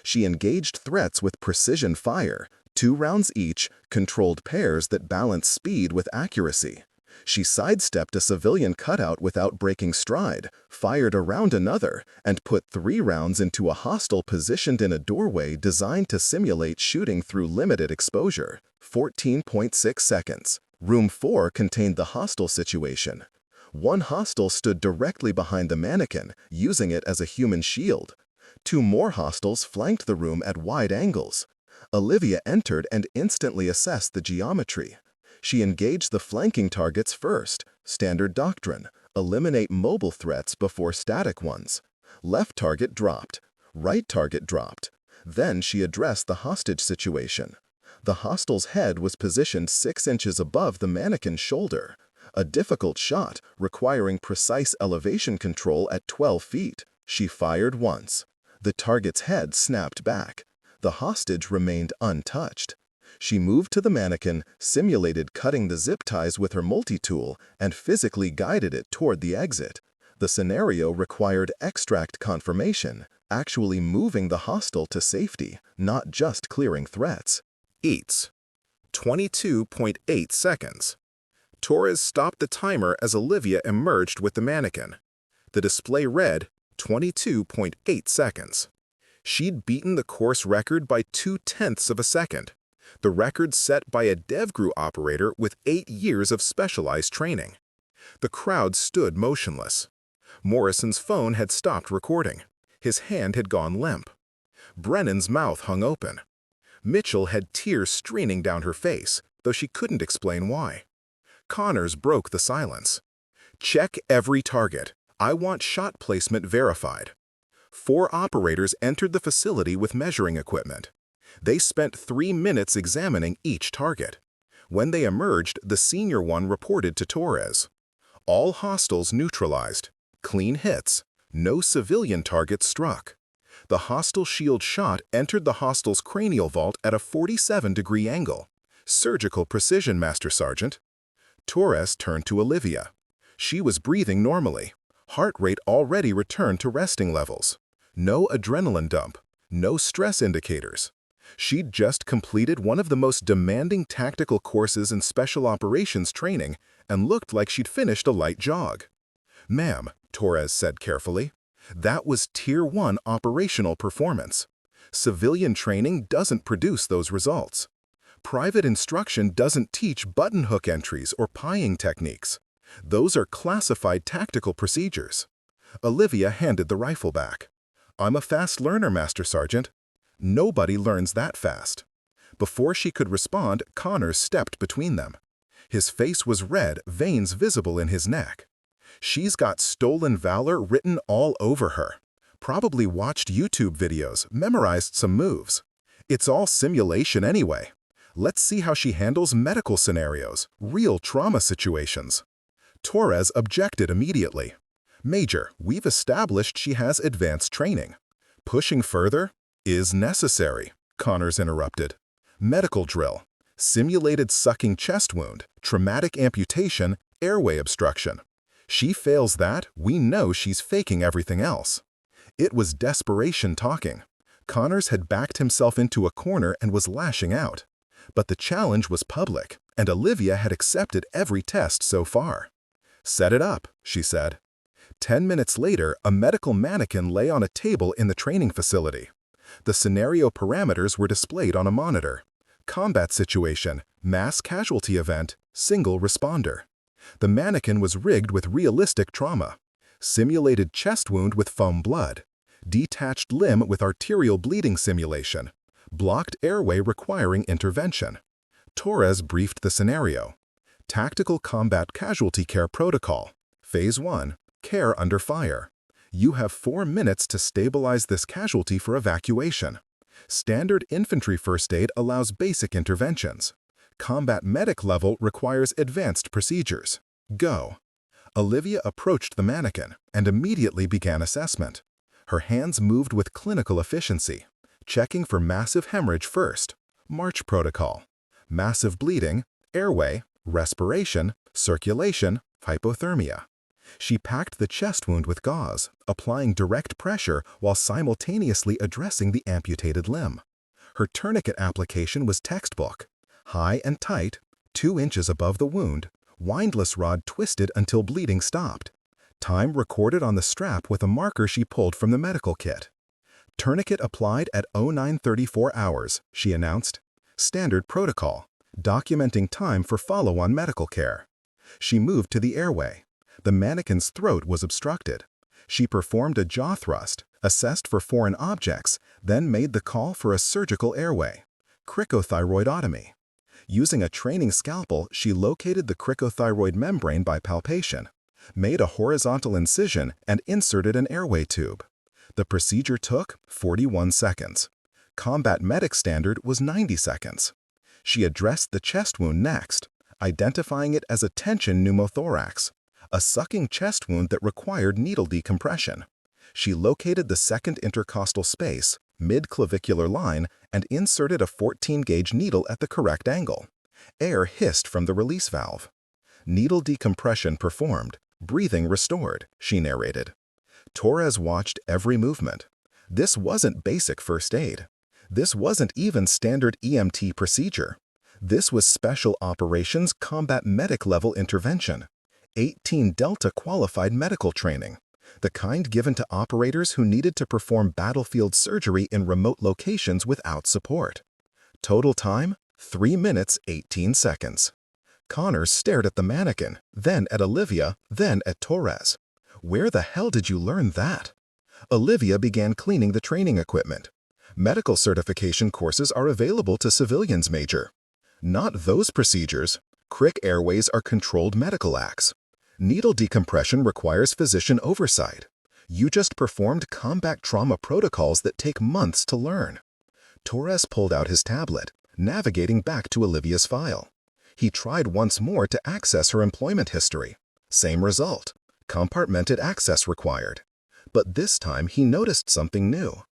She engaged threats with precision fire, 2 rounds each, controlled pairs that balanced speed with accuracy. She sidestepped a civilian cutout without breaking stride, fired around another, and put 3 rounds into a hostile positioned in a doorway designed to simulate shooting through limited exposure. 14.6 seconds. Room 4 contained the hostile situation. 1 hostile stood directly behind the mannequin, using it as a human shield. 2 more hostiles flanked the room at wide angles. Olivia entered and instantly assessed the geometry. She engaged the flanking targets first, standard doctrine, eliminate mobile threats before static ones. Left target dropped, right target dropped. Then she addressed the hostage situation. The hostile's head was positioned 6 inches above the mannequin's shoulder, a difficult shot requiring precise elevation control at 12 feet. She fired once. The target's head snapped back. The hostage remained untouched. She moved to the mannequin, simulated cutting the zip ties with her multi-tool, and physically guided it toward the exit. The scenario required extract confirmation, actually moving the hostile to safety, not just clearing threats. Eats. 22.8 seconds. Torres stopped the timer as Olivia emerged with the mannequin. The display read 22.8 seconds. She'd beaten the course record by 0.2 of a second. The record set by a DevGru operator with 8 years of specialized training. The crowd stood motionless. Morrison's phone had stopped recording. His hand had gone limp. Brennan's mouth hung open. Mitchell had tears streaming down her face, though she couldn't explain why. Connors broke the silence. "Check every target. I want shot placement verified." 4 operators entered the facility with measuring equipment. They spent 3 minutes examining each target. When they emerged, the senior one reported to Torres. All hostiles neutralized. Clean hits. No civilian targets struck. The hostile shield shot entered the hostile's cranial vault at a 47-degree angle. Surgical precision, Master Sergeant. Torres turned to Olivia. She was breathing normally. Heart rate already returned to resting levels. No adrenaline dump. No stress indicators. She'd just completed one of the most demanding tactical courses in special operations training and looked like she'd finished a light jog. "Ma'am," Torres said carefully, "that was Tier 1 operational performance. Civilian training doesn't produce those results. Private instruction doesn't teach button hook entries or pieing techniques. Those are classified tactical procedures." Olivia handed the rifle back. "I'm a fast learner, Master Sergeant." "Nobody learns that fast." Before she could respond, Connors stepped between them. His face was red, veins visible in his neck. "She's got stolen valor written all over her. Probably watched YouTube videos, memorized some moves. It's all simulation anyway. Let's see how she handles medical scenarios, real trauma situations." Torres objected immediately. "Major, we've established she has advanced training. Pushing further is necessary," Connors interrupted. "Medical drill, simulated sucking chest wound, traumatic amputation, airway obstruction. She fails that, we know she's faking everything else." It was desperation talking. Connors had backed himself into a corner and was lashing out. But the challenge was public, and Olivia had accepted every test so far. "Set it up," she said. 10 minutes later, a medical mannequin lay on a table in the training facility. The scenario parameters were displayed on a monitor. Combat situation, mass casualty event, single responder. The mannequin was rigged with realistic trauma. Simulated chest wound with foam blood. Detached limb with arterial bleeding simulation. Blocked airway requiring intervention. Torres briefed the scenario. Tactical combat casualty care protocol. Phase 1. Care under fire. You have 4 minutes to stabilize this casualty for evacuation. Standard infantry first aid allows basic interventions. Combat medic level requires advanced procedures. Go. Olivia approached the mannequin and immediately began assessment. Her hands moved with clinical efficiency, checking for massive hemorrhage first, March protocol, massive bleeding, airway, respiration, circulation, hypothermia. She packed the chest wound with gauze, applying direct pressure while simultaneously addressing the amputated limb. Her tourniquet application was textbook. High and tight, 2 inches above the wound, windlass rod twisted until bleeding stopped. Time recorded on the strap with a marker she pulled from the medical kit. "Tourniquet applied at 0934 hours, she announced. Standard protocol, documenting time for follow-on medical care. She moved to the airway. The mannequin's throat was obstructed. She performed a jaw thrust, assessed for foreign objects, then made the call for a surgical airway. Cricothyroidotomy. Using a training scalpel, she located the cricothyroid membrane by palpation, made a horizontal incision, and inserted an airway tube. The procedure took 41 seconds. Combat medic standard was 90 seconds. She addressed the chest wound next, identifying it as a tension pneumothorax, a sucking chest wound that required needle decompression. She located the second intercostal space, mid-clavicular line, and inserted a 14-gauge needle at the correct angle. Air hissed from the release valve. "Needle decompression performed, breathing restored," she narrated. Torres watched every movement. This wasn't basic first aid. This wasn't even standard EMT procedure. This was special operations combat medic level intervention. 18 Delta qualified medical training, the kind given to operators who needed to perform battlefield surgery in remote locations without support. Total time, 3 minutes, 18 seconds. Connors stared at the mannequin, then at Olivia, then at Torres. "Where the hell did you learn that?" Olivia began cleaning the training equipment. "Medical certification courses are available to civilians, Major." "Not those procedures. Cric airways are controlled medical acts. Needle decompression requires physician oversight. You just performed combat trauma protocols that take months to learn." Torres pulled out his tablet, navigating back to Olivia's file. He tried once more to access her employment history. Same result. Compartmented access required. But this time he noticed something new.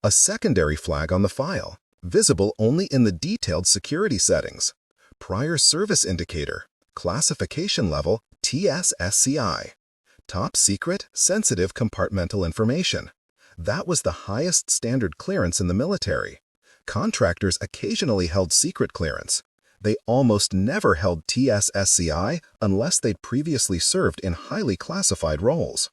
A secondary flag on the file, visible only in the detailed security settings. Prior Service Indicator, Classification Level TSSCI. Top Secret Sensitive Compartmental Information. That was the highest standard clearance in the military. Contractors occasionally held secret clearance. They almost never held TSSCI unless they'd previously served in highly classified roles.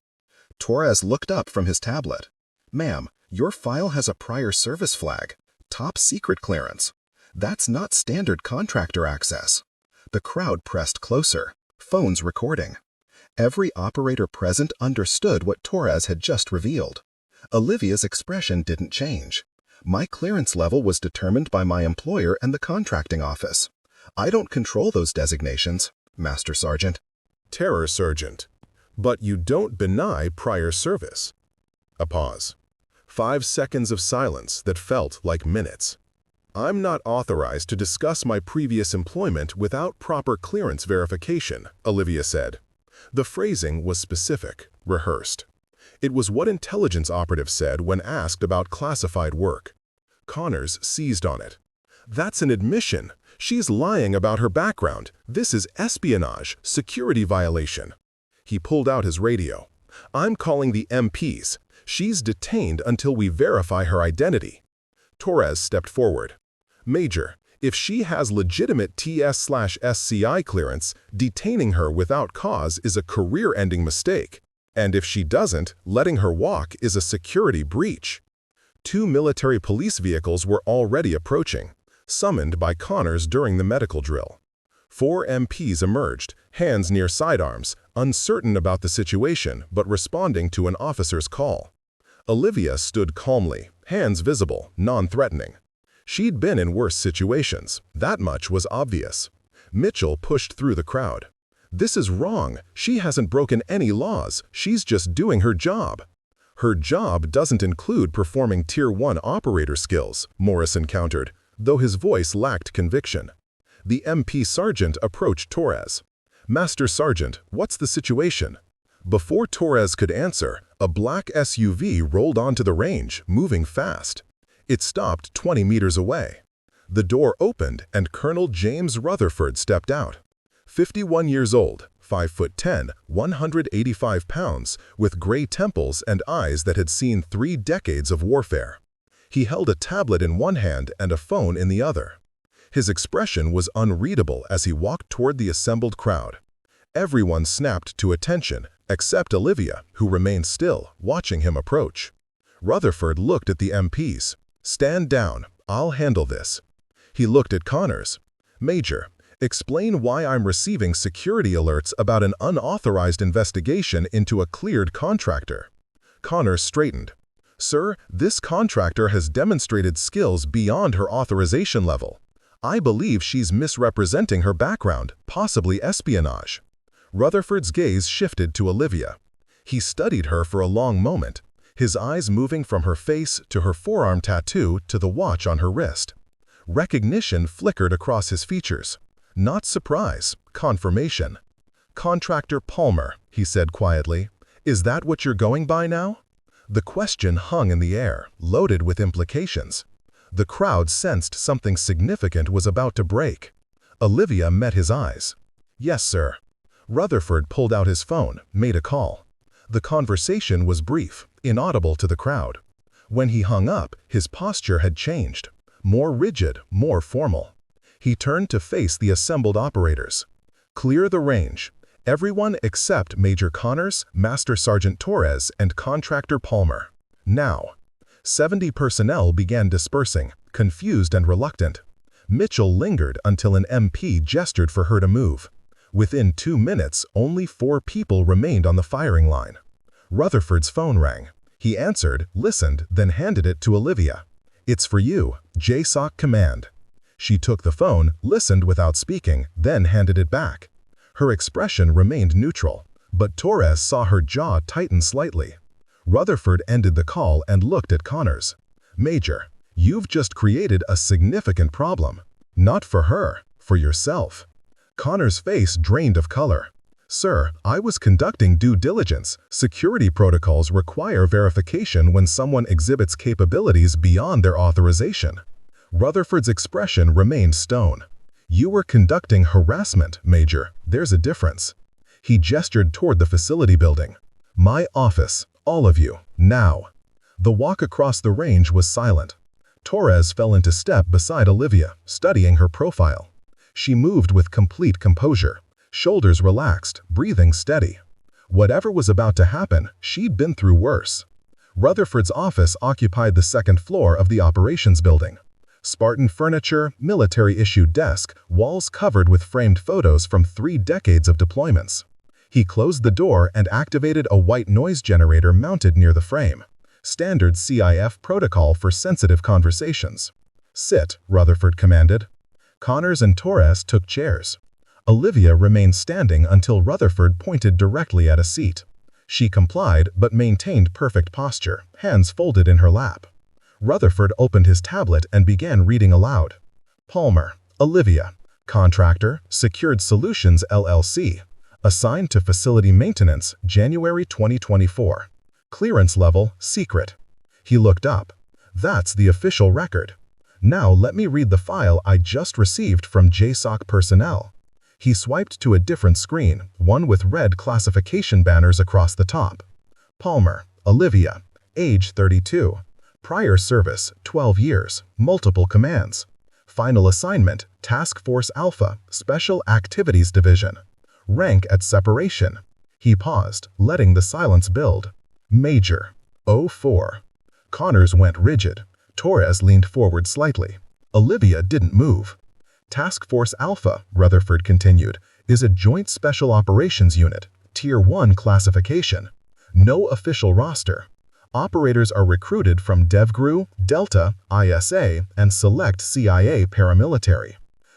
Torres looked up from his tablet. "Ma'am, your file has a prior service flag, top secret clearance. That's not standard contractor access." The crowd pressed closer, phones recording. Every operator present understood what Torres had just revealed. Olivia's expression didn't change. "My clearance level was determined by my employer and the contracting office. I don't control those designations, Master Sergeant." Terror Sergeant. But you don't deny prior service. A pause. 5 seconds of silence that felt like minutes. "I'm not authorized to discuss my previous employment without proper clearance verification," Olivia said. The phrasing was specific, rehearsed. It was what intelligence operatives said when asked about classified work. Connors seized on it. "That's an admission. She's lying about her background. This is espionage, security violation." He pulled out his radio. "I'm calling the MPs. She's detained until we verify her identity." Torres stepped forward. "Major, if she has legitimate TS/SCI clearance, detaining her without cause is a career-ending mistake. And if she doesn't, letting her walk is a security breach." 2 military police vehicles were already approaching, summoned by Connors during the medical drill. 4 MPs emerged, hands near sidearms, uncertain about the situation but responding to an officer's call. Olivia stood calmly, hands visible, non-threatening. She'd been in worse situations, that much was obvious. Mitchell pushed through the crowd. "This is wrong. She hasn't broken any laws. She's just doing her job." "Her job doesn't include performing Tier 1 operator skills," Morrison countered, though his voice lacked conviction. The MP sergeant approached Torres. "Master Sergeant, what's the situation?" Before Torres could answer, a black SUV rolled onto the range, moving fast. It stopped 20 meters away. The door opened and Colonel James Rutherford stepped out. 51 years old, 5'10", 185 pounds, with gray temples and eyes that had seen 3 decades of warfare. He held a tablet in one hand and a phone in the other. His expression was unreadable as he walked toward the assembled crowd. Everyone snapped to attention, except Olivia, who remained still, watching him approach. Rutherford looked at the MPs. "Stand down. I'll handle this." He looked at Connors. "Major, explain why I'm receiving security alerts about an unauthorized investigation into a cleared contractor." Connors straightened. "Sir, this contractor has demonstrated skills beyond her authorization level. I believe she's misrepresenting her background, possibly espionage." Rutherford's gaze shifted to Olivia. He studied her for a long moment, his eyes moving from her face to her forearm tattoo to the watch on her wrist. Recognition flickered across his features. Not surprise, confirmation. "Contractor Palmer," he said quietly, "is that what you're going by now?" The question hung in the air, loaded with implications. The crowd sensed something significant was about to break. Olivia met his eyes. "Yes, sir." Rutherford pulled out his phone, made a call. The conversation was brief, inaudible to the crowd. When he hung up, his posture had changed. More rigid, more formal. He turned to face the assembled operators. "Clear the range. Everyone except Major Connors, Master Sergeant Torres, and Contractor Palmer. Now." 70 personnel began dispersing, confused and reluctant. Mitchell lingered until an MP gestured for her to move. Within 2 minutes, only 4 people remained on the firing line. Rutherford's phone rang. He answered, listened, then handed it to Olivia. "It's for you, JSOC Command." She took the phone, listened without speaking, then handed it back. Her expression remained neutral, but Torres saw her jaw tighten slightly. Rutherford ended the call and looked at Connors. "Major, you've just created a significant problem. Not for her, for yourself." Connors' face drained of color. "Sir, I was conducting due diligence. Security protocols require verification when someone exhibits capabilities beyond their authorization." Rutherford's expression remained stone. You were conducting harassment, Major. There's a difference. He gestured toward the facility building. My office, all of you, now. The walk across the range was silent. Torres fell into step beside Olivia, studying her profile. She moved with complete composure, shoulders relaxed, breathing steady. Whatever was about to happen, she'd been through worse. Rutherford's office occupied the second floor of the operations building. Spartan furniture, military-issued desk, walls covered with framed photos from 3 decades of deployments. He closed the door and activated a white noise generator mounted near the frame. Standard CIF protocol for sensitive conversations. Sit, Rutherford commanded. Connors and Torres took chairs. Olivia remained standing until Rutherford pointed directly at a seat. She complied but maintained perfect posture, hands folded in her lap. Rutherford opened his tablet and began reading aloud. Palmer, Olivia, Contractor, Secured Solutions LLC. Assigned to Facility Maintenance, January 2024. Clearance level, secret. He looked up. That's the official record. Now let me read the file I just received from JSOC personnel. He swiped to a different screen, one with red classification banners across the top. Palmer, Olivia, age 32. Prior service, 12 years, multiple commands. Final assignment, Task Force Alpha, Special Activities Division. Rank at separation. He paused, letting the silence build. Major, 04. Connors went rigid. Torres leaned forward slightly. Olivia didn't move. Task Force Alpha, Rutherford continued, is a Joint Special Operations Unit, Tier 1 classification. No official roster. Operators are recruited from DevGru, Delta, ISA, and select CIA paramilitary.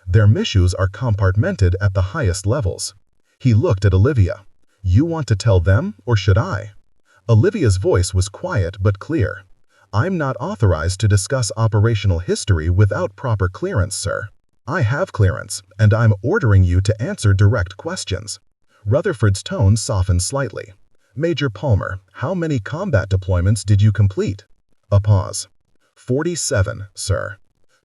Their missions are compartmented at the highest levels. He looked at Olivia. You want to tell them, or should I? Olivia's voice was quiet but clear. I'm not authorized to discuss operational history without proper clearance, sir. I have clearance, and I'm ordering you to answer direct questions. Rutherford's tone softened slightly. Major Palmer, how many combat deployments did you complete? A pause. 47, sir.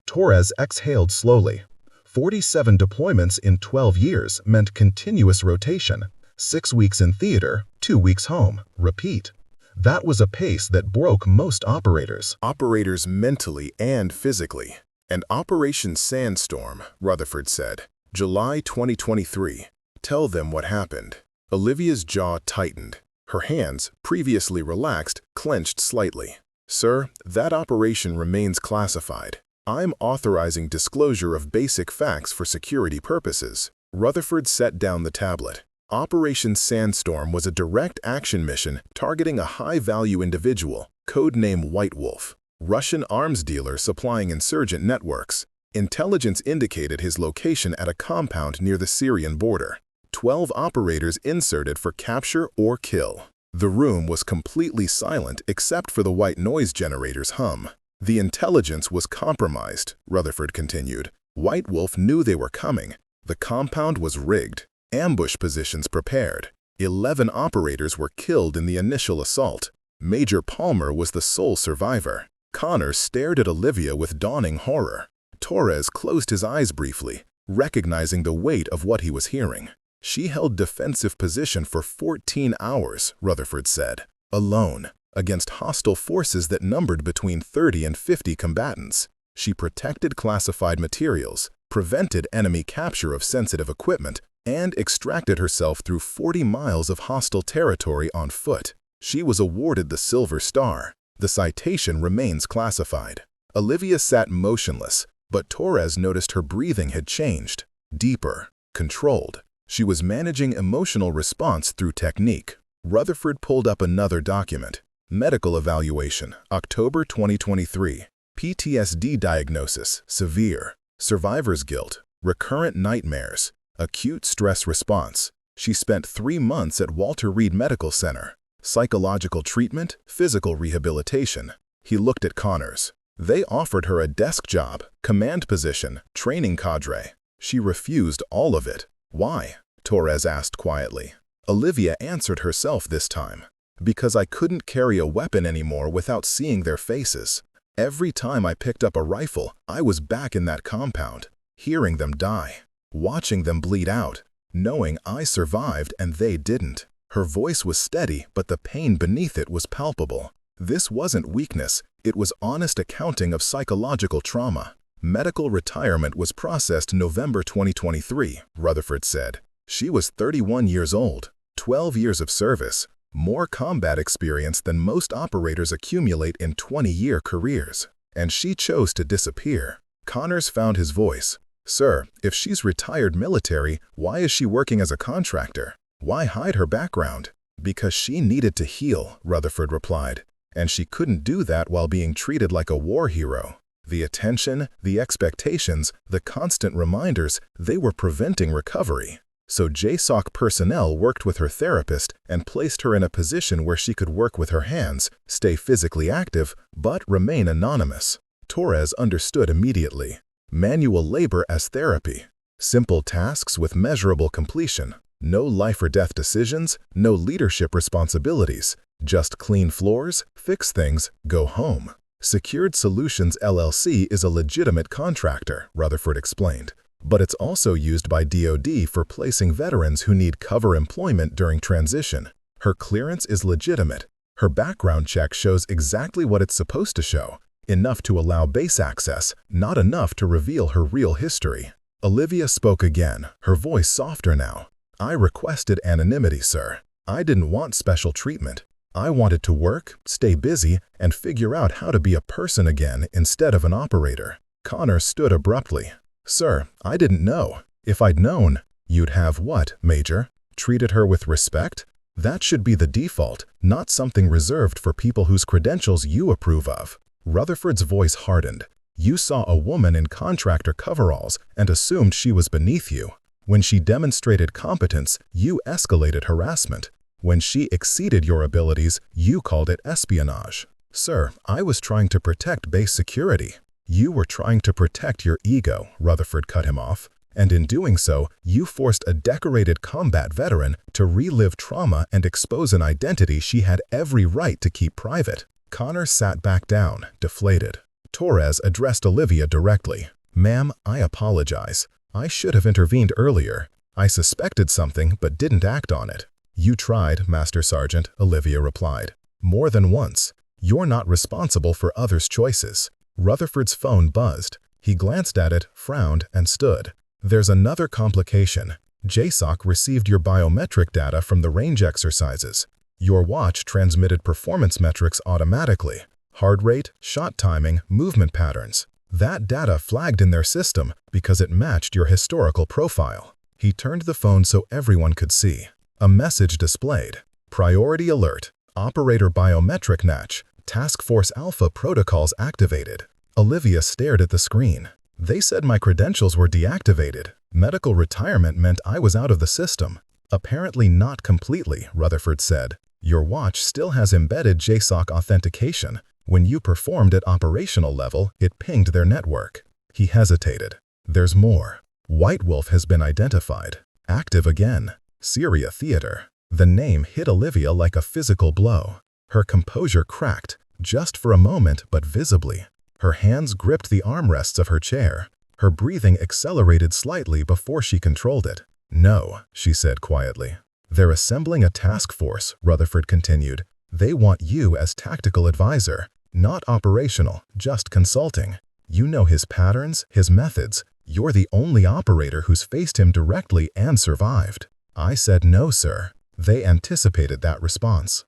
Torres exhaled slowly. 47 deployments in 12 years meant continuous rotation. 6 weeks in theater, 2 weeks home. Repeat. That was a pace that broke most operators. Operators mentally and physically. And Operation Sandstorm, Rutherford said. July 2023. Tell them what happened. Olivia's jaw tightened. Her hands, previously relaxed, clenched slightly. Sir, that operation remains classified. I'm authorizing disclosure of basic facts for security purposes. Rutherford set down the tablet. Operation Sandstorm was a direct action mission targeting a high-value individual, codename White Wolf, Russian arms dealer supplying insurgent networks. Intelligence indicated his location at a compound near the Syrian border. 12 operators inserted for capture or kill. The room was completely silent except for the white noise generator's hum. The intelligence was compromised, Rutherford continued. White Wolf knew they were coming. The compound was rigged. Ambush positions prepared. 11 operators were killed in the initial assault. Major Palmer was the sole survivor. Connor stared at Olivia with dawning horror. Torres closed his eyes briefly, recognizing the weight of what he was hearing. She held defensive position for 14 hours, Rutherford said, alone, against hostile forces that numbered between 30 and 50 combatants. She protected classified materials, prevented enemy capture of sensitive equipment, and extracted herself through 40 miles of hostile territory on foot. She was awarded the Silver Star. The citation remains classified. Olivia sat motionless, but Torres noticed her breathing had changed, deeper, controlled. She was managing emotional response through technique. Rutherford pulled up another document. Medical evaluation, October 2023. PTSD diagnosis, severe. Survivor's guilt, recurrent nightmares, acute stress response. She spent 3 months at Walter Reed Medical Center. Psychological treatment, physical rehabilitation. He looked at Connors. They offered her a desk job, command position, training cadre. She refused all of it. Why? Torres asked quietly. Olivia answered herself this time. Because I couldn't carry a weapon anymore without seeing their faces. Every time I picked up a rifle, I was back in that compound. hearing them die, watching them bleed out, knowing I survived and they didn't. Her voice was steady, but the pain beneath it was palpable. This wasn't weakness, it was honest accounting of psychological trauma. Medical retirement was processed November 2023, Rutherford said. She was 31 years old, 12 years of service, more combat experience than most operators accumulate in 20-year careers. And she chose to disappear. Connors found his voice. Sir, if she's retired military, why is she working as a contractor? Why hide her background? Because she needed to heal, Rutherford replied. And she couldn't do that while being treated like a war hero. The attention, the expectations, the constant reminders, they were preventing recovery. So JSOC personnel worked with her therapist and placed her in a position where she could work with her hands, stay physically active, but remain anonymous. Torres understood immediately. Manual labor as therapy. Simple tasks with measurable completion. No life or death decisions, no leadership responsibilities. Just clean floors, fix things, go home. Secured Solutions LLC is a legitimate contractor, Rutherford explained. But it's also used by DoD for placing veterans who need cover employment during transition. Her clearance is legitimate. Her background check shows exactly what it's supposed to show. Enough to allow base access, not enough to reveal her real history. Olivia spoke again, her voice softer now. I requested anonymity, sir. I didn't want special treatment. I wanted to work, stay busy, and figure out how to be a person again instead of an operator. Connor stood abruptly. Sir, I didn't know. If I'd known, you'd have what, Major? Treated her with respect? That should be the default, not something reserved for people whose credentials you approve of. Rutherford's voice hardened. You saw a woman in contractor coveralls and assumed she was beneath you. When she demonstrated competence, you escalated harassment. When she exceeded your abilities, you called it espionage. Sir, I was trying to protect base security. You were trying to protect your ego, Rutherford cut him off. And in doing so, you forced a decorated combat veteran to relive trauma and expose an identity she had every right to keep private. Connor sat back down, deflated. Torres addressed Olivia directly. Ma'am, I apologize. I should have intervened earlier. I suspected something but didn't act on it. You tried, Master Sergeant, Olivia replied. More than once. You're not responsible for others' choices. Rutherford's phone buzzed. He glanced at it, frowned, and stood. There's another complication. JSOC received your biometric data from the range exercises. Your watch transmitted performance metrics automatically. Heart rate, shot timing, movement patterns. That data flagged in their system because it matched your historical profile. He turned the phone so everyone could see. A message displayed. Priority alert. Operator biometric match. Task Force Alpha protocols activated. Olivia stared at the screen. They said my credentials were deactivated. Medical retirement meant I was out of the system. Apparently not completely, Rutherford said. Your watch still has embedded JSOC authentication. When you performed at operational level, it pinged their network. He hesitated. There's more. White Wolf has been identified. Active again. Syria Theater. The name hit Olivia like a physical blow. Her composure cracked, just for a moment but visibly. Her hands gripped the armrests of her chair. Her breathing accelerated slightly before she controlled it. No, she said quietly. They're assembling a task force, Rutherford continued. They want you as tactical advisor, not operational, just consulting. You know his patterns, his methods. You're the only operator who's faced him directly and survived. I said no, sir. They anticipated that response.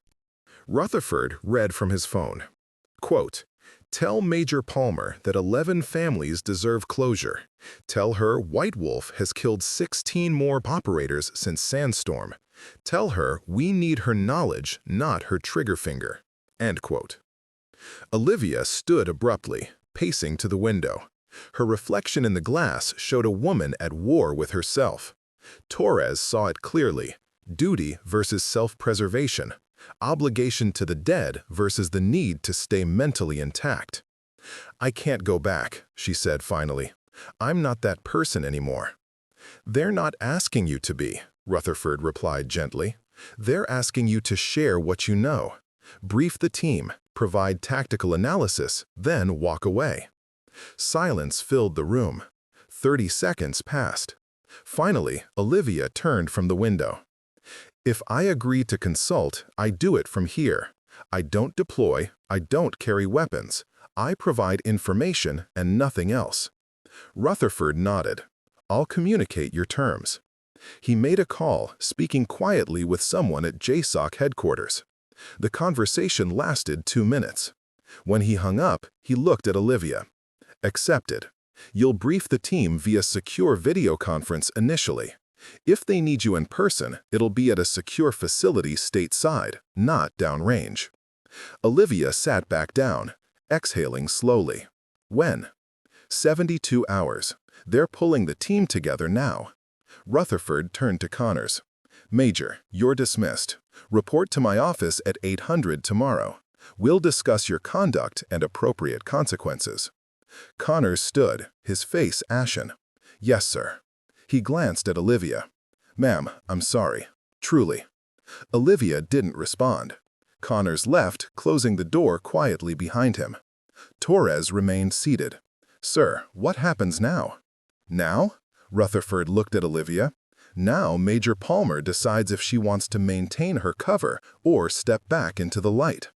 Rutherford read from his phone. Quote, Tell Major Palmer that 11 families deserve closure. Tell her White Wolf has killed 16 more operators since Sandstorm. Tell her we need her knowledge, not her trigger finger. End quote. Olivia stood abruptly, pacing to the window. Her reflection in the glass showed a woman at war with herself. Torres saw it clearly. Duty versus self-preservation. Obligation to the dead versus the need to stay mentally intact. I can't go back, she said finally. I'm not that person anymore. They're not asking you to be, Rutherford replied gently. They're asking you to share what you know. Brief the team, provide tactical analysis, then walk away. Silence filled the room. 30 seconds passed. Finally, Olivia turned from the window. "If I agree to consult, I do it from here. I don't deploy, I don't carry weapons. I provide information and nothing else." Rutherford nodded. "I'll communicate your terms." He made a call, speaking quietly with someone at JSOC headquarters. The conversation lasted 2 minutes. When he hung up, he looked at Olivia. "Accepted. You'll brief the team via secure video conference initially. If they need you in person, it'll be at a secure facility stateside, not downrange." Olivia sat back down, exhaling slowly. "When?" 72 hours. They're pulling the team together now." Rutherford turned to Connors. "Major, you're dismissed. Report to my office at 800 tomorrow. We'll discuss your conduct and appropriate consequences." Connors stood, his face ashen. "Yes, sir." He glanced at Olivia. "Ma'am, I'm sorry. Truly." Olivia didn't respond. Connors left, closing the door quietly behind him. Torres remained seated. "Sir, what happens now?" "Now?" Rutherford looked at Olivia. "Now Major Palmer decides if she wants to maintain her cover or step back into the light.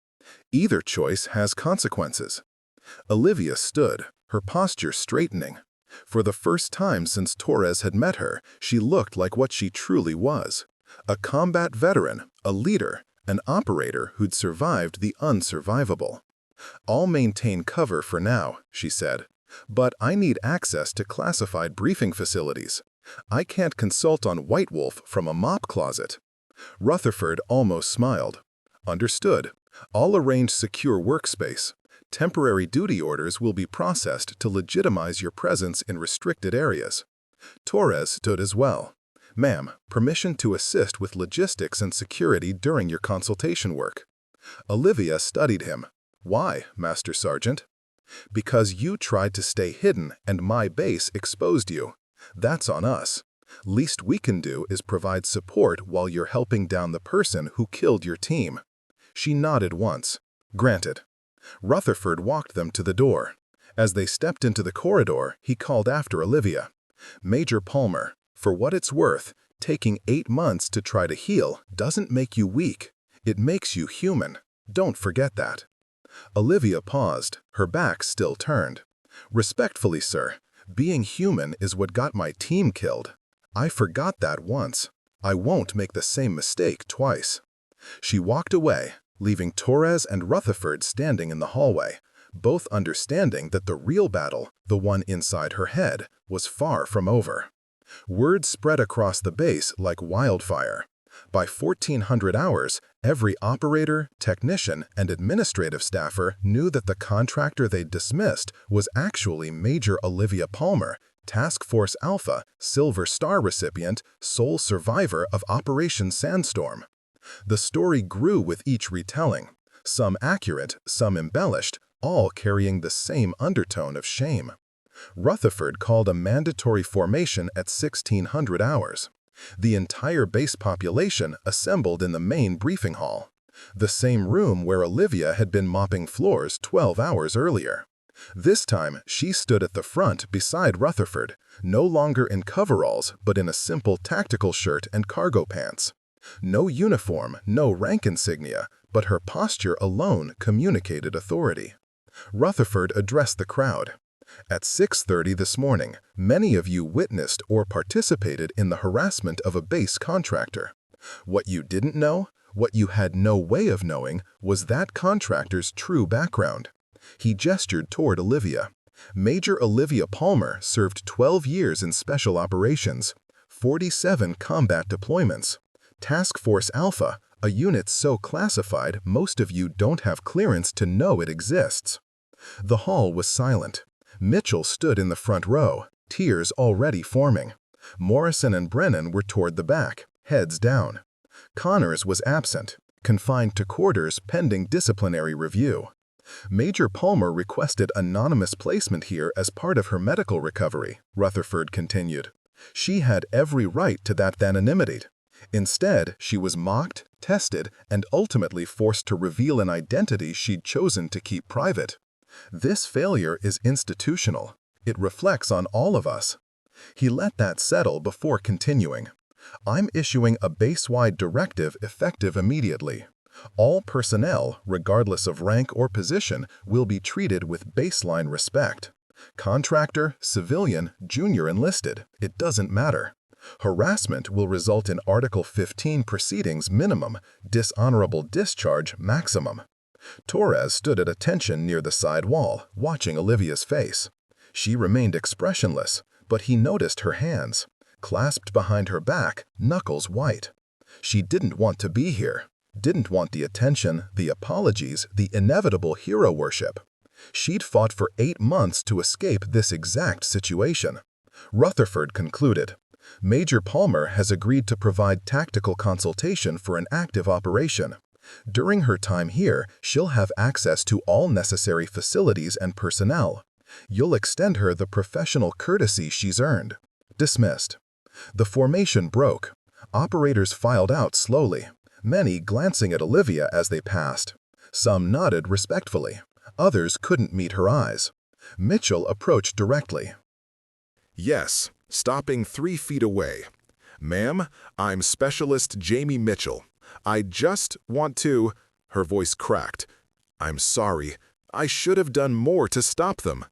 Either choice has consequences." Olivia stood, her posture straightening. For the first time since Torres had met her, she looked like what she truly was. A combat veteran, a leader, an operator who'd survived the unsurvivable. "I'll maintain cover for now," she said. "But I need access to classified briefing facilities. I can't consult on White Wolf from a mop closet." Rutherford almost smiled. "Understood. I'll arrange secure workspace. Temporary duty orders will be processed to legitimize your presence in restricted areas." Torres stood as well. "Ma'am, permission to assist with logistics and security during your consultation work." Olivia studied him. "Why, Master Sergeant?" "Because you tried to stay hidden and my base exposed you. That's on us. Least we can do is provide support while you're helping down the person who killed your team." She nodded once. "Granted." Rutherford walked them to the door. As they stepped into the corridor, he called after Olivia. "Major Palmer, for what it's worth, taking 8 months to try to heal doesn't make you weak. It makes you human. Don't forget that." Olivia paused, her back still turned. "Respectfully, sir, being human is what got my team killed. I forgot that once. I won't make the same mistake twice." She walked away, leaving Torres and Rutherford standing in the hallway, both understanding that the real battle, the one inside her head, was far from over. Word spread across the base like wildfire. By 1400 hours, every operator, technician, and administrative staffer knew that the contractor they'd dismissed was actually Major Olivia Palmer, Task Force Alpha, Silver Star recipient, sole survivor of Operation Sandstorm. The story grew with each retelling, some accurate, some embellished, all carrying the same undertone of shame. Rutherford called a mandatory formation at 1600 hours. The entire base population assembled in the main briefing hall, the same room where Olivia had been mopping floors 12 hours earlier. This time, she stood at the front beside Rutherford, no longer in coveralls, but in a simple tactical shirt and cargo pants. No uniform, no rank insignia, but her posture alone communicated authority. Rutherford addressed the crowd. "At 6:30 this morning, many of you witnessed or participated in the harassment of a base contractor. What you didn't know, what you had no way of knowing, was that contractor's true background." He gestured toward Olivia. "Major Olivia Palmer served 12 years in special operations, 47 combat deployments. Task Force Alpha, a unit so classified most of you don't have clearance to know it exists." The hall was silent. Mitchell stood in the front row, tears already forming. Morrison and Brennan were toward the back, heads down. Connors was absent, confined to quarters pending disciplinary review. "Major Palmer requested anonymous placement here as part of her medical recovery," Rutherford continued. "She had every right to that anonymity. Instead, she was mocked, tested, and ultimately forced to reveal an identity she'd chosen to keep private. This failure is institutional. It reflects on all of us. He let that settle before continuing. I'm issuing a base-wide directive effective immediately. All personnel, regardless of rank or position, will be treated with baseline respect. Contractor, civilian, junior enlisted, it doesn't matter. Harassment will result in Article 15 proceedings minimum, dishonorable discharge maximum. Torres stood at attention near the side wall, watching Olivia's face. She remained expressionless, but he noticed her hands, clasped behind her back, knuckles white. She didn't want to be here, didn't want the attention, the apologies, the inevitable hero worship. She'd fought for 8 months to escape this exact situation. Rutherford concluded, Major Palmer has agreed to provide tactical consultation for an active operation. During her time here, she'll have access to all necessary facilities and personnel. You'll extend her the professional courtesy she's earned. Dismissed. The formation broke. Operators filed out slowly, many glancing at Olivia as they passed. Some nodded respectfully. Others couldn't meet her eyes. Mitchell approached directly. Yes, stopping 3 feet away. Ma'am, I'm Specialist Jamie Mitchell. I just want to... Her voice cracked. I'm sorry. I should have done more to stop them.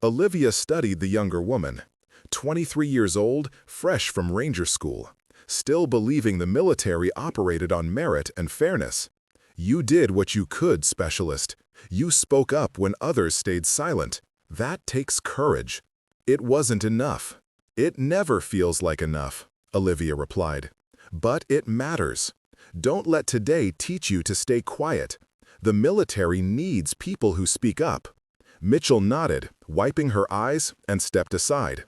Olivia studied the younger woman. 23 years old, fresh from Ranger School. Still believing the military operated on merit and fairness. You did what you could, Specialist. You spoke up when others stayed silent. That takes courage. It wasn't enough. It never feels like enough, Olivia replied. But it matters. Don't let today teach you to stay quiet. The military needs people who speak up. Mitchell nodded, wiping her eyes, and stepped aside.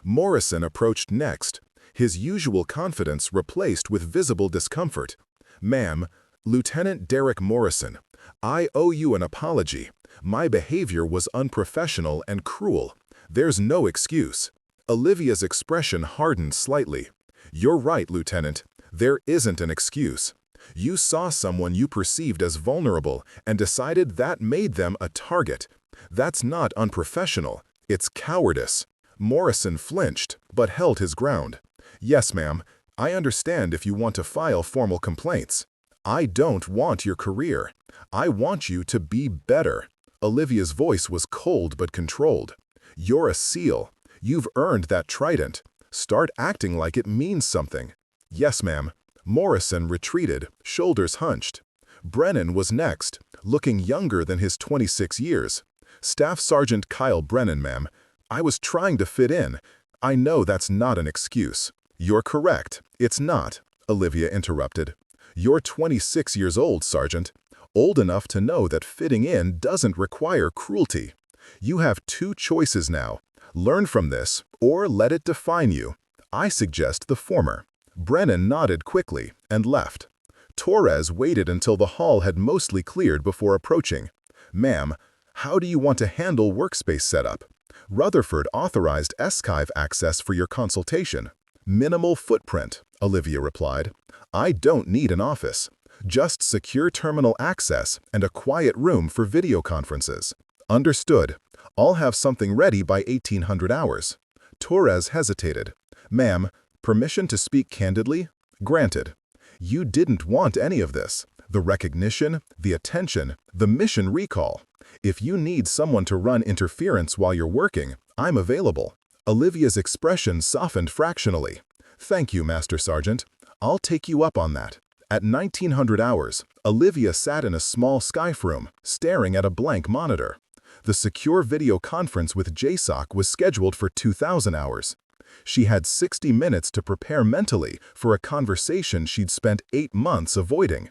Morrison approached next, his usual confidence replaced with visible discomfort. Ma'am, Lieutenant Derek Morrison, I owe you an apology. My behavior was unprofessional and cruel. There's no excuse. Olivia's expression hardened slightly. You're right, Lieutenant. There isn't an excuse. You saw someone you perceived as vulnerable and decided that made them a target. That's not unprofessional. It's cowardice. Morrison flinched, but held his ground. Yes, ma'am. I understand if you want to file formal complaints. I don't want your career. I want you to be better. Olivia's voice was cold but controlled. You're a SEAL. You've earned that trident. Start acting like it means something. Yes, ma'am. Morrison retreated, shoulders hunched. Brennan was next, looking younger than his 26 years. Staff Sergeant Kyle Brennan, ma'am. I was trying to fit in. I know that's not an excuse. You're correct. It's not, Olivia interrupted. You're 26 years old, Sergeant. Old enough to know that fitting in doesn't require cruelty. You have 2 choices now. Learn from this, or let it define you. I suggest the former. Brennan nodded quickly and left. Torres waited until the hall had mostly cleared before approaching. Ma'am, how do you want to handle workspace setup? Rutherford authorized Eschive access for your consultation. Minimal footprint, Olivia replied. I don't need an office. Just secure terminal access and a quiet room for video conferences. Understood. I'll have something ready by 1800 hours. Torres hesitated. Ma'am, permission to speak candidly? Granted. You didn't want any of this. The recognition, the attention, the mission recall. If you need someone to run interference while you're working, I'm available. Olivia's expression softened fractionally. Thank you, Master Sergeant. I'll take you up on that. At 1900 hours, Olivia sat in a small Skype room, staring at a blank monitor. The secure video conference with JSOC was scheduled for 2000 hours. She had 60 minutes to prepare mentally for a conversation she'd spent 8 months avoiding.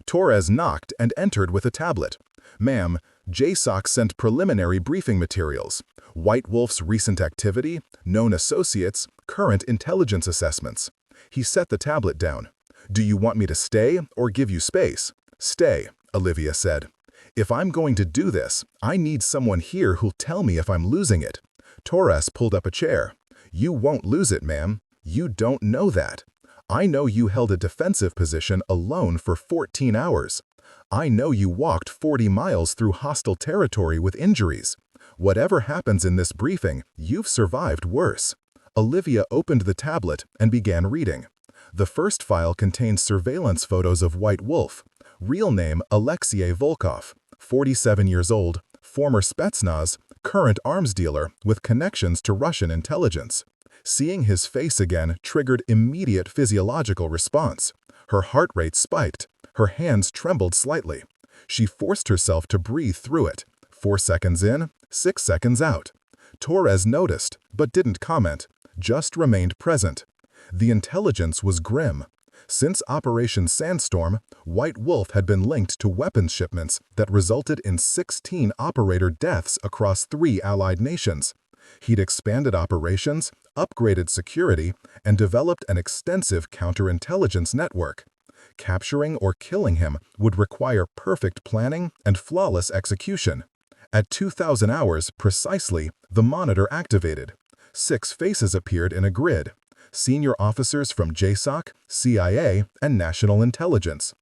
Torres knocked and entered with a tablet. Ma'am, JSOC sent preliminary briefing materials. White Wolf's recent activity, known associates, current intelligence assessments. He set the tablet down. Do you want me to stay or give you space? Stay, Olivia said. If I'm going to do this, I need someone here who'll tell me if I'm losing it. Torres pulled up a chair. You won't lose it, ma'am. You don't know that. I know you held a defensive position alone for 14 hours. I know you walked 40 miles through hostile territory with injuries. Whatever happens in this briefing, you've survived worse. Olivia opened the tablet and began reading. The first file contained surveillance photos of White Wolf, real name Alexei Volkov, 47 years old, former Spetsnaz, current arms dealer with connections to Russian intelligence. Seeing his face again triggered immediate physiological response. Her heart rate spiked. Her hands trembled slightly. She forced herself to breathe through it. 4 seconds in, 6 seconds out. Torres noticed, but didn't comment, just remained present. The intelligence was grim. Since Operation Sandstorm, White Wolf had been linked to weapons shipments that resulted in 16 operator deaths across 3 allied nations. He'd expanded operations, upgraded security, and developed an extensive counterintelligence network. Capturing or killing him would require perfect planning and flawless execution. At 2000 hours precisely, the monitor activated. 6 faces appeared in a grid. Senior officers from JSOC, CIA, and National Intelligence.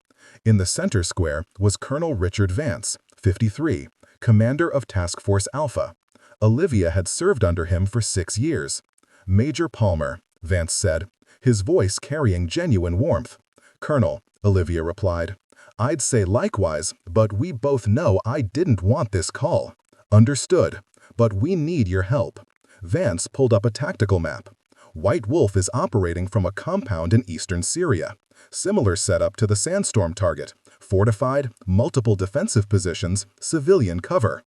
In the center square was Colonel Richard Vance, 53, commander of Task Force Alpha. Olivia had served under him for 6 years. Major Palmer, Vance said, his voice carrying genuine warmth. Colonel, Olivia replied, I'd say likewise, but we both know I didn't want this call. Understood, but we need your help. Vance pulled up a tactical map. White Wolf is operating from a compound in eastern Syria. Similar setup to the Sandstorm target. Fortified, multiple defensive positions, civilian cover.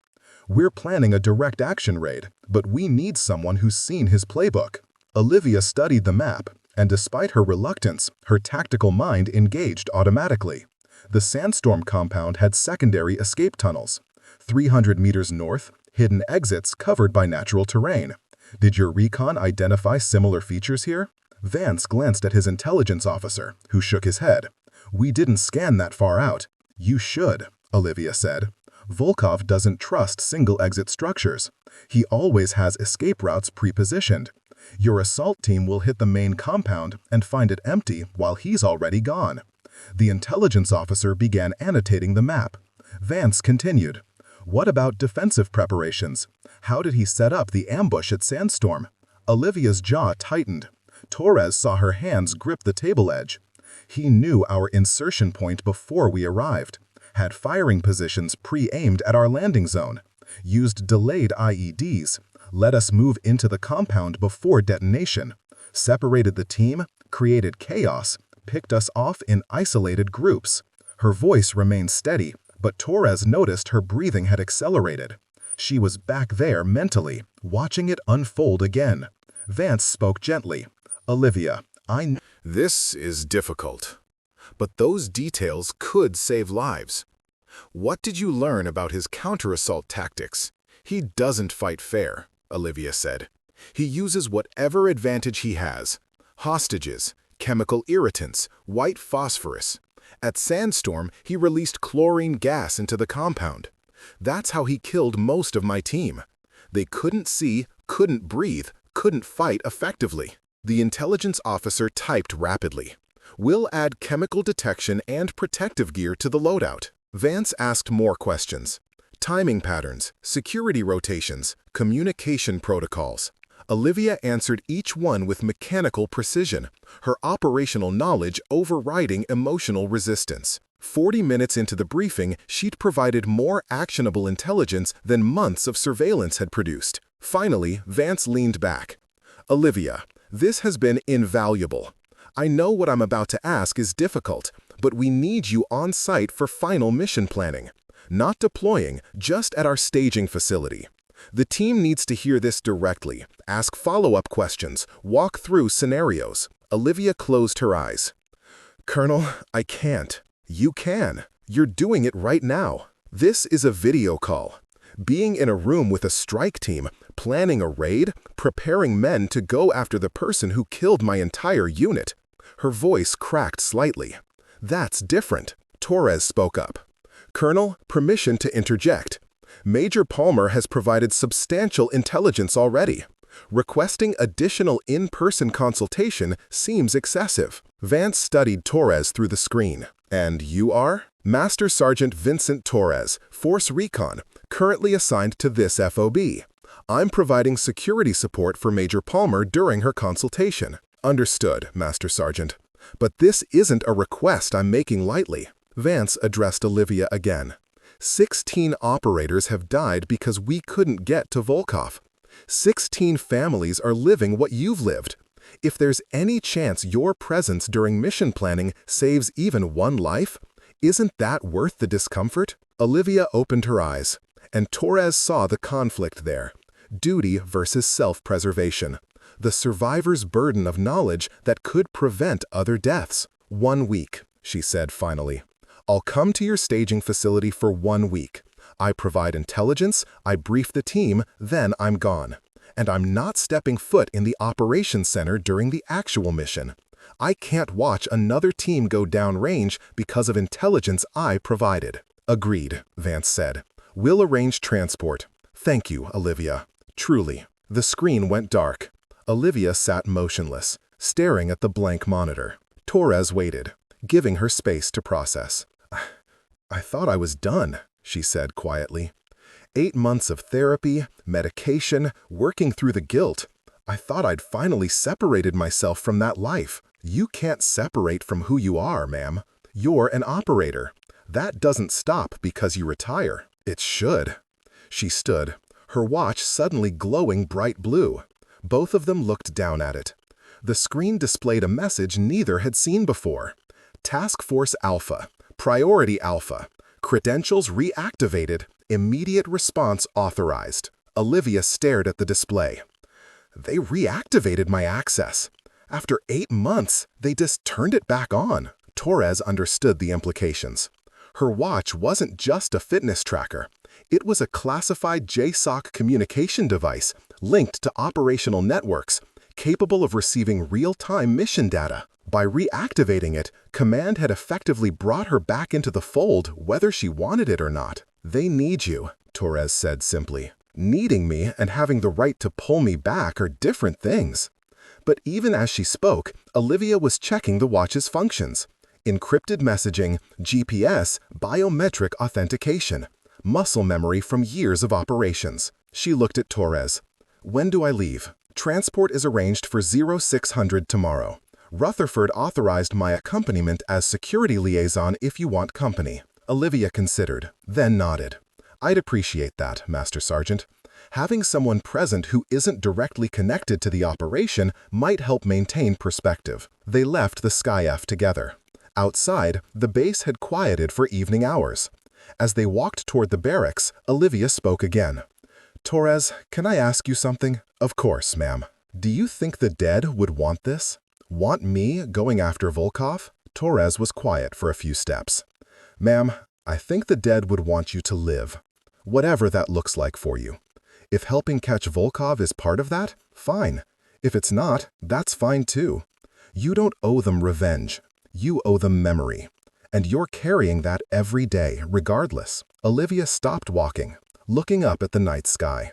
We're planning a direct action raid, but we need someone who's seen his playbook. Olivia studied the map, and despite her reluctance, her tactical mind engaged automatically. The Sandstorm compound had secondary escape tunnels. 300 meters north, hidden exits covered by natural terrain. Did your recon identify similar features here? Vance glanced at his intelligence officer, who shook his head. We didn't scan that far out. You should, Olivia said. Volkov doesn't trust single-exit structures. He always has escape routes pre-positioned. Your assault team will hit the main compound and find it empty while he's already gone. The intelligence officer began annotating the map. Vance continued. What about defensive preparations? How did he set up the ambush at Sandstorm? Olivia's jaw tightened. Torres saw her hands grip the table edge. He knew our insertion point before we arrived, had firing positions pre-aimed at our landing zone, used delayed IEDs, let us move into the compound before detonation, separated the team, created chaos, picked us off in isolated groups. Her voice remained steady, but Torres noticed her breathing had accelerated. She was back there mentally, watching it unfold again. Vance spoke gently. Olivia, This is difficult, but those details could save lives. What did you learn about his counter-assault tactics? He doesn't fight fair, Olivia said. He uses whatever advantage he has. Hostages, chemical irritants, white phosphorus. At Sandstorm, he released chlorine gas into the compound. That's how he killed most of my team. They couldn't see, couldn't breathe, couldn't fight effectively. The intelligence officer typed rapidly. We'll add chemical detection and protective gear to the loadout. Vance asked more questions. Timing patterns, security rotations, communication protocols. Olivia answered each one with mechanical precision, her operational knowledge overriding emotional resistance. 40 minutes into the briefing, she'd provided more actionable intelligence than months of surveillance had produced. Finally, Vance leaned back. Olivia, this has been invaluable. I know what I'm about to ask is difficult, but we need you on site for final mission planning. Not deploying, just at our staging facility. The team needs to hear this directly, ask follow-up questions, walk through scenarios. Olivia closed her eyes. Colonel, I can't. You can. You're doing it right now. This is a video call. Being in a room with a strike team, planning a raid, preparing men to go after the person who killed my entire unit. Her voice cracked slightly. That's different. Torres spoke up. Colonel, permission to interject. Major Palmer has provided substantial intelligence already. Requesting additional in-person consultation seems excessive. Vance studied Torres through the screen. And you are? Master Sergeant Vincent Torres, Force Recon, currently assigned to this FOB. I'm providing security support for Major Palmer during her consultation. Understood, Master Sergeant. But this isn't a request I'm making lightly. Vance addressed Olivia again. 16 operators have died because we couldn't get to Volkov. 16 families are living what you've lived. If there's any chance your presence during mission planning saves even one life, isn't that worth the discomfort? Olivia opened her eyes, and Torres saw the conflict there. Duty versus self-preservation. The survivor's burden of knowledge that could prevent other deaths. 1 week, she said finally. I'll come to your staging facility for 1 week. I provide intelligence, I brief the team, then I'm gone. And I'm not stepping foot in the operations center during the actual mission. I can't watch another team go downrange because of intelligence I provided. Agreed, Vance said. We'll arrange transport. Thank you, Olivia. Truly. The screen went dark. Olivia sat motionless, staring at the blank monitor. Torres waited, giving her space to process. I thought I was done, she said quietly. 8 months of therapy, medication, working through the guilt. I thought I'd finally separated myself from that life. You can't separate from who you are, ma'am. You're an operator. That doesn't stop because you retire. It should. She stood, her watch suddenly glowing bright blue. Both of them looked down at it. The screen displayed a message neither had seen before. Task Force Alpha, Priority Alpha, credentials reactivated, immediate response authorized. Olivia stared at the display. They reactivated my access. After 8 months, they just turned it back on. Torres understood the implications. Her watch wasn't just a fitness tracker. It was a classified JSOC communication device linked to operational networks, capable of receiving real-time mission data. By reactivating it, Command had effectively brought her back into the fold whether she wanted it or not. They need you, Torres said simply. Needing me and having the right to pull me back are different things. But even as she spoke, Olivia was checking the watch's functions. Encrypted messaging, GPS, biometric authentication, muscle memory from years of operations. She looked at Torres. When do I leave? Transport is arranged for 0600 tomorrow. Rutherford authorized my accompaniment as security liaison if you want company. Olivia considered, then nodded. I'd appreciate that, Master Sergeant. Having someone present who isn't directly connected to the operation might help maintain perspective. They left the SkyF together. Outside, the base had quieted for evening hours. As they walked toward the barracks, Olivia spoke again. Torres, can I ask you something? Of course, ma'am. Do you think the dead would want this? Want me going after Volkov? Torres was quiet for a few steps. Ma'am, I think the dead would want you to live. Whatever that looks like for you. If helping catch Volkov is part of that, fine. If it's not, that's fine too. You don't owe them revenge. You owe them memory. And you're carrying that every day, regardless. Olivia stopped walking, looking up at the night sky.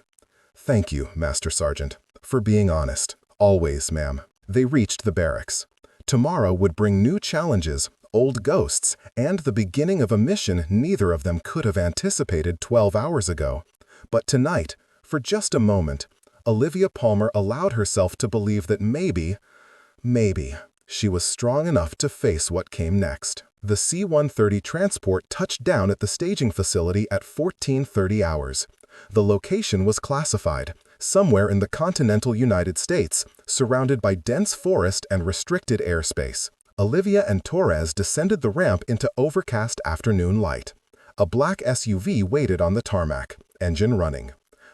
Thank you, Master Sergeant, for being honest. Always, ma'am. They reached the barracks. Tomorrow would bring new challenges, old ghosts, and the beginning of a mission neither of them could have anticipated 12 hours ago. But tonight, for just a moment, Olivia Palmer allowed herself to believe that maybe, she was strong enough to face what came next. The C-130 transport touched down at the staging facility at 14:30 hours. The location was classified, somewhere in the continental United States, surrounded by dense forest and restricted airspace. Olivia and Torres descended the ramp into overcast afternoon light. A black SUV waited on the tarmac, engine running.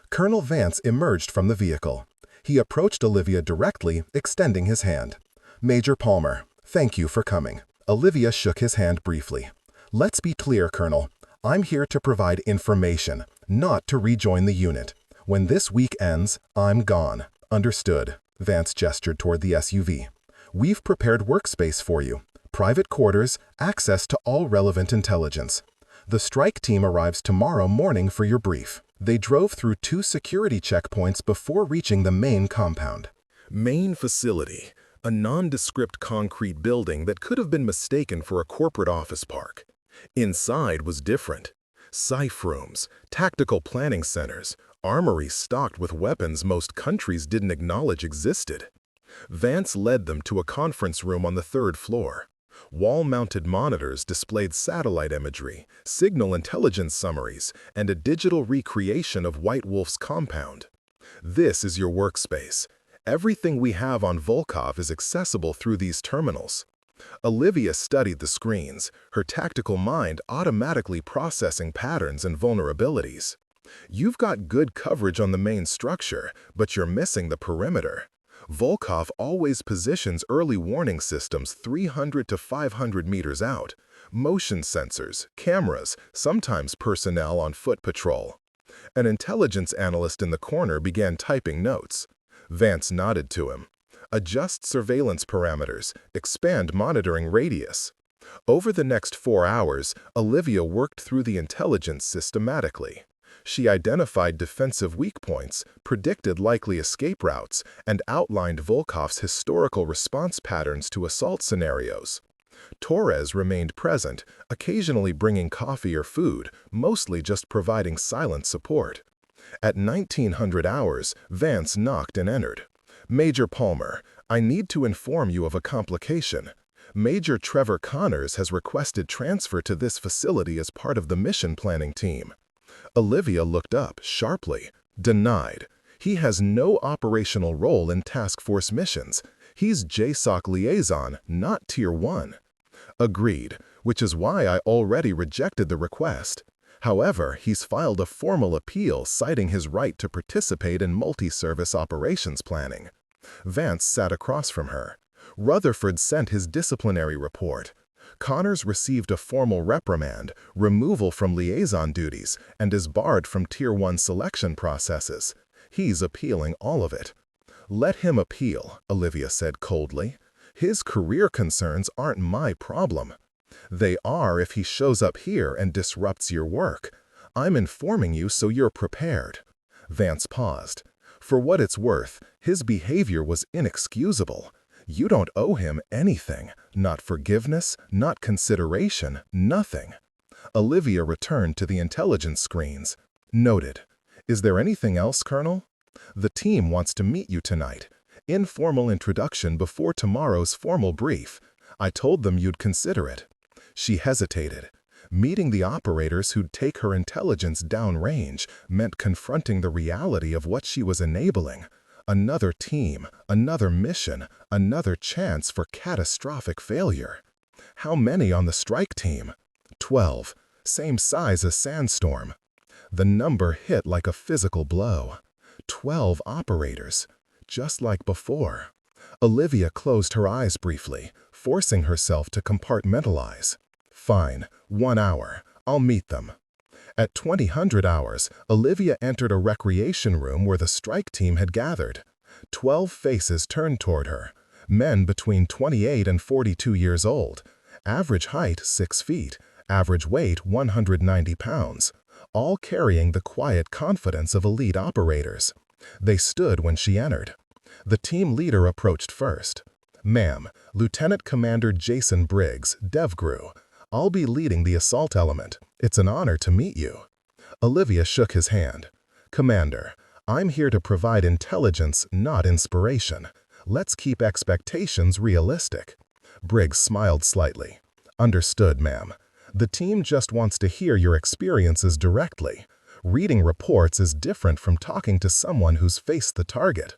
Colonel Vance emerged from the vehicle. He approached Olivia directly, extending his hand. Major Palmer, thank you for coming. Olivia shook his hand briefly. Let's be clear, Colonel. I'm here to provide information, not to rejoin the unit. When this week ends, I'm gone. Understood. Vance gestured toward the SUV. We've prepared workspace for you. Private quarters, access to all relevant intelligence. The strike team arrives tomorrow morning for your brief. They drove through 2 security checkpoints before reaching the main compound. Main facility, a nondescript concrete building that could have been mistaken for a corporate office park. Inside was different. Scythe rooms, tactical planning centers, armories stocked with weapons most countries didn't acknowledge existed. Vance led them to a conference room on the third floor. Wall-mounted monitors displayed satellite imagery, signal intelligence summaries, and a digital recreation of White Wolf's compound. This is your workspace. Everything we have on Volkov is accessible through these terminals. Olivia studied the screens, her tactical mind automatically processing patterns and vulnerabilities. You've got good coverage on the main structure, but you're missing the perimeter. Volkov always positions early warning systems 300 to 500 meters out. Motion sensors, cameras, sometimes personnel on foot patrol. An intelligence analyst in the corner began typing notes. Vance nodded to him. Adjust surveillance parameters, expand monitoring radius. Over the next 4 hours, Olivia worked through the intelligence systematically. She identified defensive weak points, predicted likely escape routes, and outlined Volkov's historical response patterns to assault scenarios. Torres remained present, occasionally bringing coffee or food, mostly just providing silent support. At 1900 hours, Vance knocked and entered. Major Palmer, I need to inform you of a complication. Major Trevor Connors has requested transfer to this facility as part of the mission planning team. Olivia looked up sharply. Denied. He has no operational role in task force missions. He's JSOC liaison, not Tier 1. Agreed, which is why I already rejected the request. However, he's filed a formal appeal citing his right to participate in multi-service operations planning. Vance sat across from her. Rutherford sent his disciplinary report. Connors received a formal reprimand, removal from liaison duties, and is barred from Tier 1 selection processes. He's appealing all of it. Let him appeal, Olivia said coldly. His career concerns aren't my problem. They are if he shows up here and disrupts your work. I'm informing you so you're prepared. Vance paused. For what it's worth, his behavior was inexcusable. You don't owe him anything, not forgiveness, not consideration, nothing. Olivia returned to the intelligence screens. Noted. Is there anything else, Colonel? The team wants to meet you tonight. Informal introduction before tomorrow's formal brief. I told them you'd consider it. She hesitated. Meeting the operators who'd take her intelligence downrange meant confronting the reality of what she was enabling. Another team, another mission, another chance for catastrophic failure. How many on the strike team? 12. Same size as Sandstorm. The number hit like a physical blow. 12 operators. Just like before. Olivia closed her eyes briefly, forcing herself to compartmentalize. Fine, 1 hour. I'll meet them. At 2000 hours, Olivia entered a recreation room where the strike team had gathered. 12 faces turned toward her. Men between 28 and 42 years old. Average height 6 feet. Average weight 190 pounds. All carrying the quiet confidence of elite operators. They stood when she entered. The team leader approached first. Ma'am, Lieutenant Commander Jason Briggs, DevGru. I'll be leading the assault element. It's an honor to meet you. Olivia shook his hand. Commander, I'm here to provide intelligence, not inspiration. Let's keep expectations realistic. Briggs smiled slightly. Understood, ma'am. The team just wants to hear your experiences directly. Reading reports is different from talking to someone who's faced the target.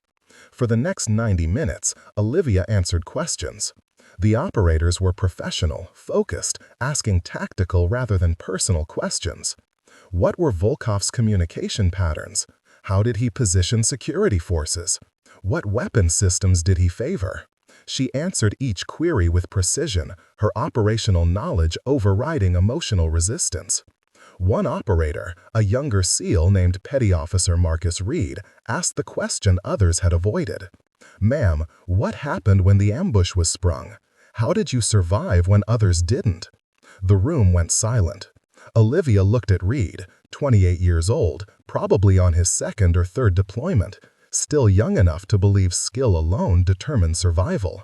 For the next 90 minutes, Olivia answered questions. The operators were professional, focused, asking tactical rather than personal questions. What were Volkov's communication patterns? How did he position security forces? What weapon systems did he favor? She answered each query with precision, her operational knowledge overriding emotional resistance. One operator, a younger SEAL named Petty Officer Marcus Reed, asked the question others had avoided. Ma'am, what happened when the ambush was sprung? How did you survive when others didn't? The room went silent. Olivia looked at Reed, 28 years old, probably on his second or third deployment, still young enough to believe skill alone determined survival.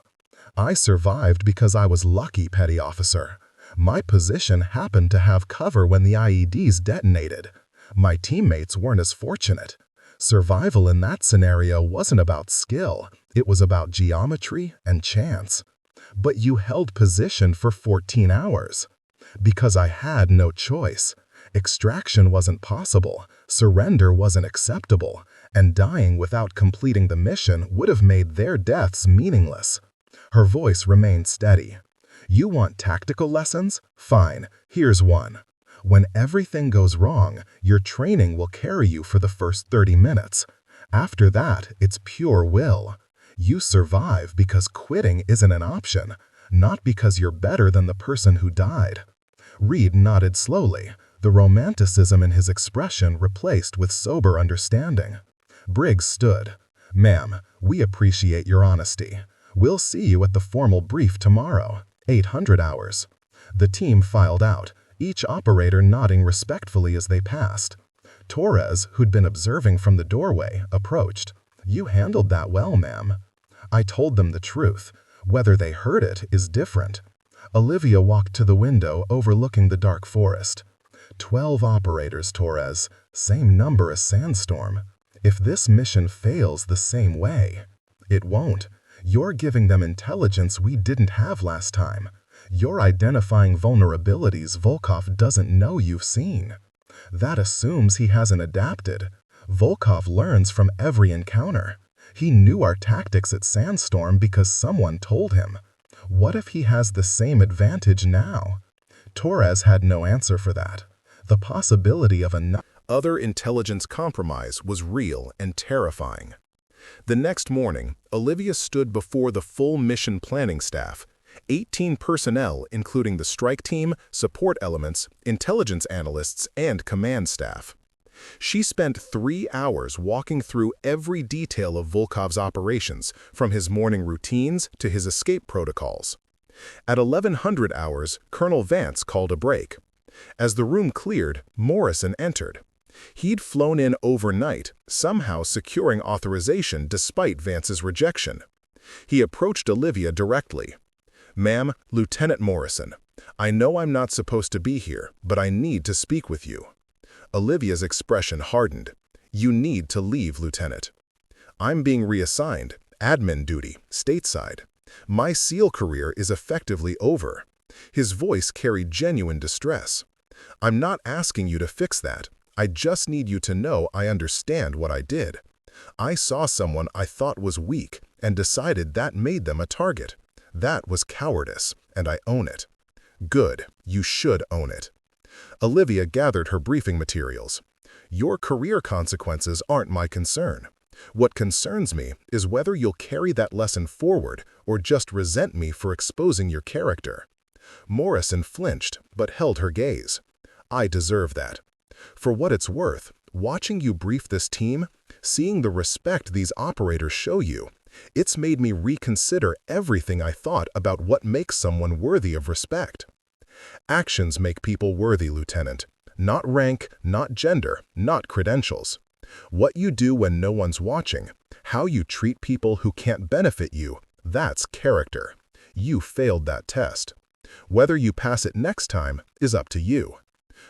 I survived because I was lucky, Petty Officer. My position happened to have cover when the IEDs detonated. My teammates weren't as fortunate. Survival in that scenario wasn't about skill, it was about geometry and chance. But you held position for 14 hours. Because I had no choice. Extraction wasn't possible, surrender wasn't acceptable, and dying without completing the mission would have made their deaths meaningless. Her voice remained steady. You want tactical lessons? Fine, here's one. When everything goes wrong, your training will carry you for the first 30 minutes. After that, it's pure will. You survive because quitting isn't an option, not because you're better than the person who died. Reed nodded slowly, the romanticism in his expression replaced with sober understanding. Briggs stood. Ma'am, we appreciate your honesty. We'll see you at the formal brief tomorrow, 800 hours. The team filed out, each operator nodding respectfully as they passed. Torres, who'd been observing from the doorway, approached. You handled that well, ma'am. I told them the truth. Whether they heard it is different. Olivia walked to the window overlooking the dark forest. 12 operators, Torres, same number as Sandstorm. If this mission fails the same way, it won't. You're giving them intelligence we didn't have last time. You're identifying vulnerabilities Volkov doesn't know you've seen. That assumes he hasn't adapted. Volkov learns from every encounter. He knew our tactics at Sandstorm because someone told him. What if he has the same advantage now? Torres had no answer for that. The possibility of Other intelligence compromise was real and terrifying. The next morning, Olivia stood before the full mission planning staff, 18 personnel including the strike team, support elements, intelligence analysts, and command staff. She spent 3 hours walking through every detail of Volkov's operations, from his morning routines to his escape protocols. At 1100 hours, Colonel Vance called a break. As the room cleared, Morrison entered. He'd flown in overnight, somehow securing authorization despite Vance's rejection. He approached Olivia directly. Ma'am, Lieutenant Morrison, I know I'm not supposed to be here, but I need to speak with you. Olivia's expression hardened. You need to leave, Lieutenant. I'm being reassigned, admin duty, stateside. My SEAL career is effectively over. His voice carried genuine distress. I'm not asking you to fix that. I just need you to know I understand what I did. I saw someone I thought was weak and decided that made them a target. That was cowardice, and I own it. Good, you should own it. Olivia gathered her briefing materials. Your career consequences aren't my concern. What concerns me is whether you'll carry that lesson forward or just resent me for exposing your character. Morrison flinched, but held her gaze. I deserve that. For what it's worth, watching you brief this team, seeing the respect these operators show you, it's made me reconsider everything I thought about what makes someone worthy of respect. Actions make people worthy, Lieutenant. Not rank, not gender, not credentials. What you do when no one's watching, how you treat people who can't benefit you, that's character. You failed that test. Whether you pass it next time is up to you.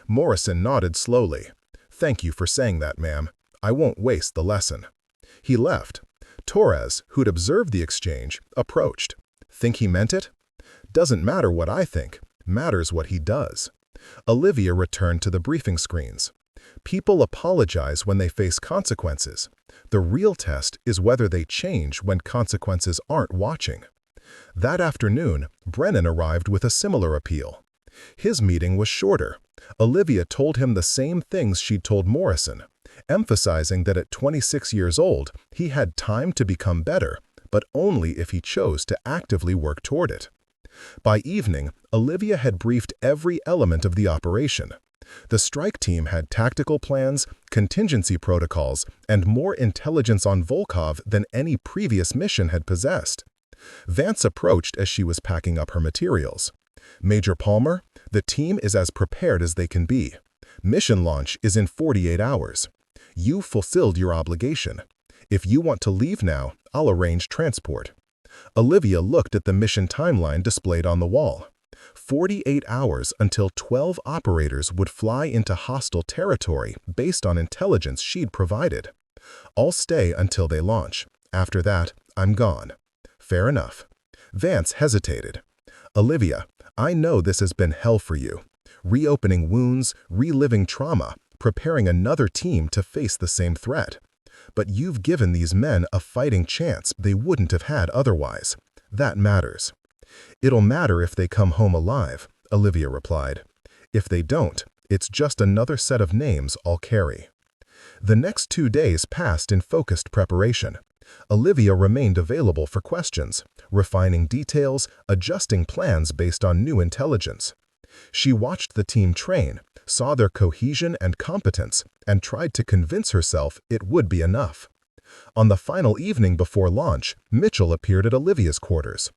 Morrison nodded slowly. Thank you for saying that, ma'am. I won't waste the lesson. He left. Torres, who'd observed the exchange, approached. Think he meant it? Doesn't matter what I think. Matters what he does. Olivia returned to the briefing screens. People apologize when they face consequences. The real test is whether they change when consequences aren't watching. That afternoon, Brennan arrived with a similar appeal. His meeting was shorter. Olivia told him the same things she'd told Morrison, emphasizing that at 26 years old, he had time to become better, but only if he chose to actively work toward it. By evening, Olivia had briefed every element of the operation. The strike team had tactical plans, contingency protocols, and more intelligence on Volkov than any previous mission had possessed. Vance approached as she was packing up her materials. Major Palmer, the team is as prepared as they can be. Mission launch is in 48 hours. You fulfilled your obligation. If you want to leave now, I'll arrange transport. Olivia looked at the mission timeline displayed on the wall. 48 hours until 12 operators would fly into hostile territory based on intelligence she'd provided. I'll stay until they launch. After that, I'm gone. Fair enough. Vance hesitated. Olivia, I know this has been hell for you. Reopening wounds, reliving trauma, preparing another team to face the same threat. But you've given these men a fighting chance they wouldn't have had otherwise. That matters. It'll matter if they come home alive, Olivia replied. If they don't, it's just another set of names I'll carry. The next 2 days passed in focused preparation. Olivia remained available for questions, refining details, adjusting plans based on new intelligence. She watched the team train, saw their cohesion and competence, and tried to convince herself it would be enough. On the final evening before launch, Mitchell appeared at Olivia's quarters.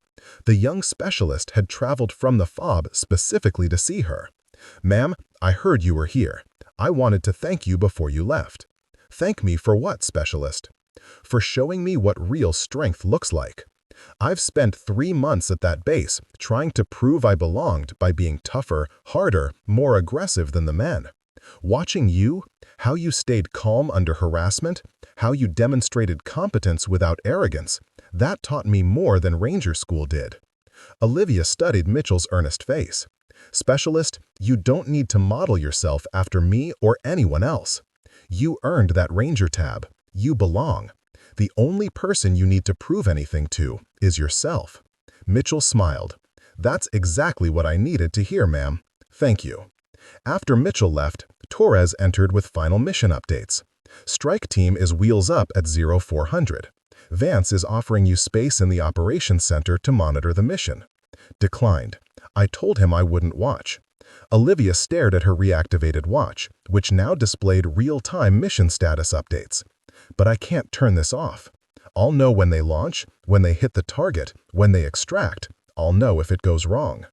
The young specialist had traveled from the FOB specifically to see her. "Ma'am, I heard you were here. I wanted to thank you before you left." "Thank me for what, specialist?" "For showing me what real strength looks like. I've spent 3 months at that base trying to prove I belonged by being tougher, harder, more aggressive than the men. Watching you, how you stayed calm under harassment, how you demonstrated competence without arrogance, that taught me more than Ranger School did." Olivia studied Mitchell's earnest face. "Specialist, you don't need to model yourself after me or anyone else. You earned that Ranger tab. You belong. The only person you need to prove anything to is yourself." Mitchell smiled. "That's exactly what I needed to hear, ma'am. Thank you." After Mitchell left, Torres entered with final mission updates. "Strike team is wheels up at 0400. Vance is offering you space in the operations center to monitor the mission." Declined. "I told him I wouldn't watch." Olivia stared at her reactivated watch, which now displayed real-time mission status updates. "But I can't turn this off. I'll know when they launch, when they hit the target, when they extract. I'll know if it goes wrong."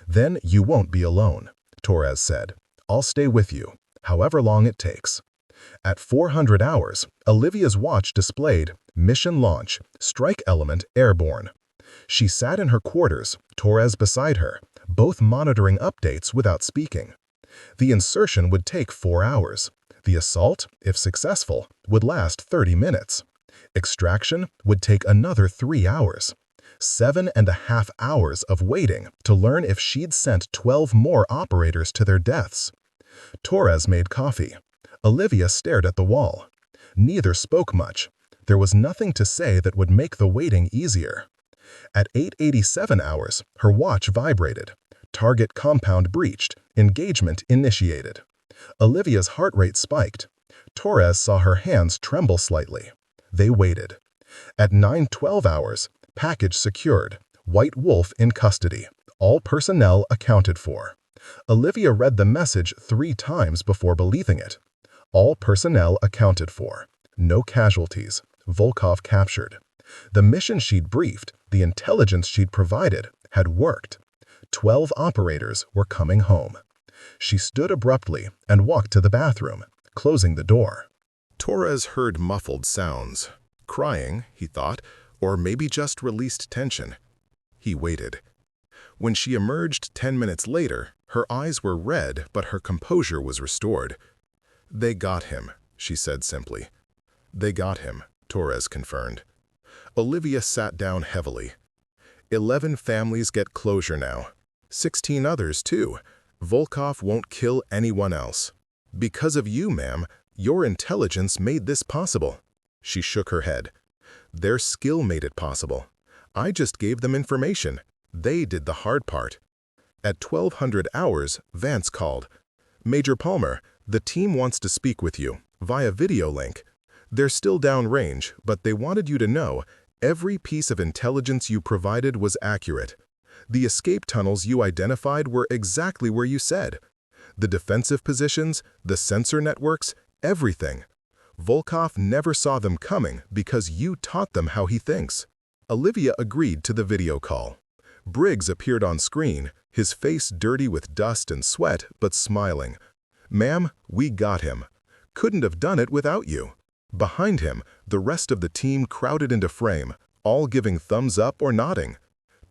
"Then you won't be alone," Torres said. "I'll stay with you, however long it takes." At 400 hours, Olivia's watch displayed Mission Launch, Strike Element Airborne. She sat in her quarters, Torres beside her, both monitoring updates without speaking. The insertion would take 4 hours. The assault, if successful, would last 30 minutes. Extraction would take another 3 hours. 7.5 hours of waiting to learn if she'd sent 12 more operators to their deaths. Torres made coffee. Olivia stared at the wall. Neither spoke much. There was nothing to say that would make the waiting easier. At 887 hours, her watch vibrated. Target compound breached. Engagement initiated. Olivia's heart rate spiked. Torres saw her hands tremble slightly. They waited. At 912 hours, package secured. White Wolf in custody. All personnel accounted for. Olivia read the message 3 times before believing it. All personnel accounted for. No casualties. Volkov captured. The mission she'd briefed, the intelligence she'd provided, had worked. 12 operators were coming home. She stood abruptly and walked to the bathroom, closing the door. Torres heard muffled sounds. Crying, he thought, or maybe just released tension. He waited. When she emerged 10 minutes later, her eyes were red, but her composure was restored. "They got him," she said simply. "They got him," Torres confirmed. Olivia sat down heavily. 11 families get closure now. 16 others, too. Volkov won't kill anyone else. Because of you, ma'am, your intelligence made this possible." She shook her head. "Their skill made it possible. I just gave them information. They did the hard part." At 1200 hours, Vance called. "Major Palmer, the team wants to speak with you, via video link. They're still downrange, but they wanted you to know every piece of intelligence you provided was accurate. The escape tunnels you identified were exactly where you said. The defensive positions, the sensor networks, everything. Volkov never saw them coming because you taught them how he thinks." Olivia agreed to the video call. Briggs appeared on screen, his face dirty with dust and sweat, but smiling. "Ma'am, we got him. Couldn't have done it without you." Behind him, the rest of the team crowded into frame, all giving thumbs up or nodding.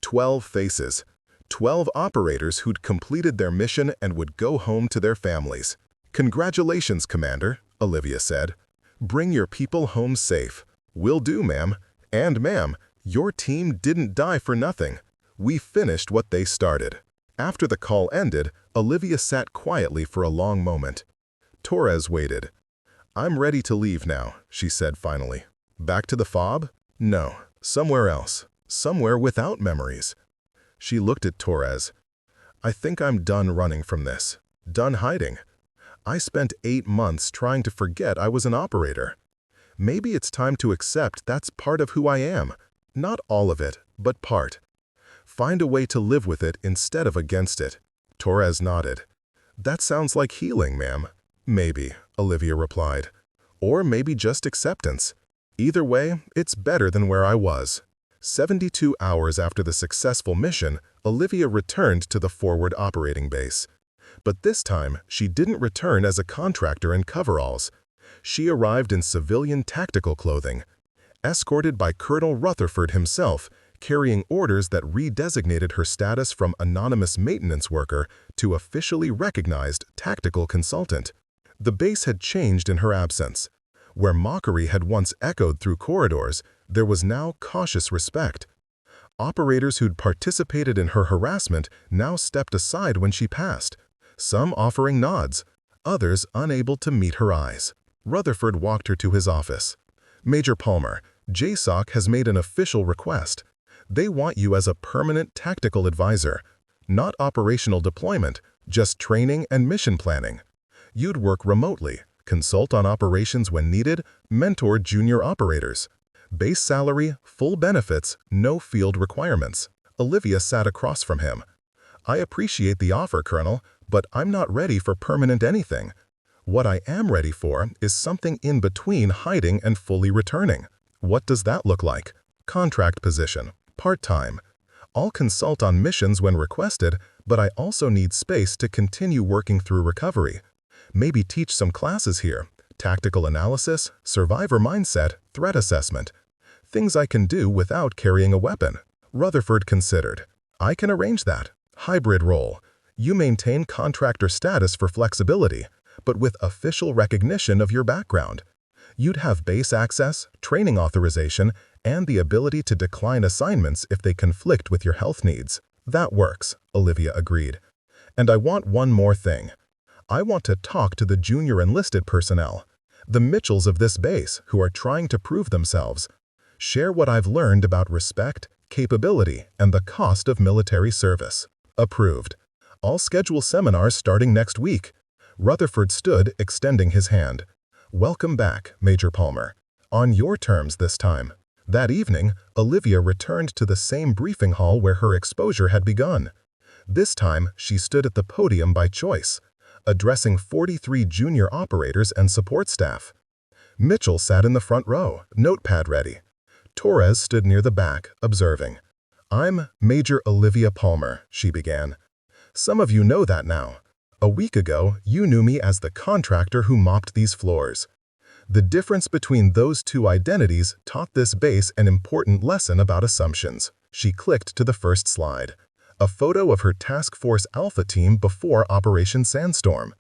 12 faces. 12 operators who'd completed their mission and would go home to their families. "Congratulations, Commander," Olivia said. "Bring your people home safe." "Will do, ma'am." "And ma'am, your team didn't die for nothing. We finished what they started." After the call ended, Olivia sat quietly for a long moment. Torres waited. "I'm ready to leave now," she said finally. "Back to the fob?" "No, somewhere else. Somewhere without memories." She looked at Torres. "I think I'm done running from this. Done hiding. I spent 8 months trying to forget I was an operator. Maybe it's time to accept that's part of who I am. Not all of it, but part. Find a way to live with it instead of against it." Torres nodded. "That sounds like healing, ma'am." "Maybe," Olivia replied. "Or maybe just acceptance. Either way, it's better than where I was." 72 hours after the successful mission, Olivia returned to the forward operating base. But this time, she didn't return as a contractor in coveralls. She arrived in civilian tactical clothing, escorted by Colonel Rutherford himself, carrying orders that redesignated her status from anonymous maintenance worker to officially recognized tactical consultant. The base had changed in her absence. Where mockery had once echoed through corridors, there was now cautious respect. Operators who'd participated in her harassment now stepped aside when she passed, some offering nods, others unable to meet her eyes. Rutherford walked her to his office. "Major Palmer, JSOC has made an official request. They want you as a permanent tactical advisor. Not operational deployment, just training and mission planning. You'd work remotely, consult on operations when needed, mentor junior operators. Base salary, full benefits, no field requirements." Olivia sat across from him. "I appreciate the offer, Colonel, but I'm not ready for permanent anything. What I am ready for is something in between hiding and fully returning." "What does that look like?" "Contract position. Part-time. I'll consult on missions when requested, but I also need space to continue working through recovery. Maybe teach some classes here. Tactical analysis, survivor mindset, threat assessment. Things I can do without carrying a weapon." Rutherford considered. "I can arrange that. Hybrid role. You maintain contractor status for flexibility, but with official recognition of your background. You'd have base access, training authorization, and the ability to decline assignments if they conflict with your health needs." "That works," Olivia agreed. "And I want one more thing. I want to talk to the junior enlisted personnel, the Mitchells of this base who are trying to prove themselves. Share what I've learned about respect, capability, and the cost of military service." "Approved. I'll schedule seminars starting next week." Rutherford stood, extending his hand. "Welcome back, Major Palmer. On your terms this time." That evening, Olivia returned to the same briefing hall where her exposure had begun. This time, she stood at the podium by choice, addressing 43 junior operators and support staff. Mitchell sat in the front row, notepad ready. Torres stood near the back, observing. "I'm Major Olivia Palmer," she began. "Some of you know that now. A week ago, you knew me as the contractor who mopped these floors. The difference between those two identities taught this base an important lesson about assumptions." She clicked to the first slide, a photo of her Task Force Alpha team before Operation Sandstorm.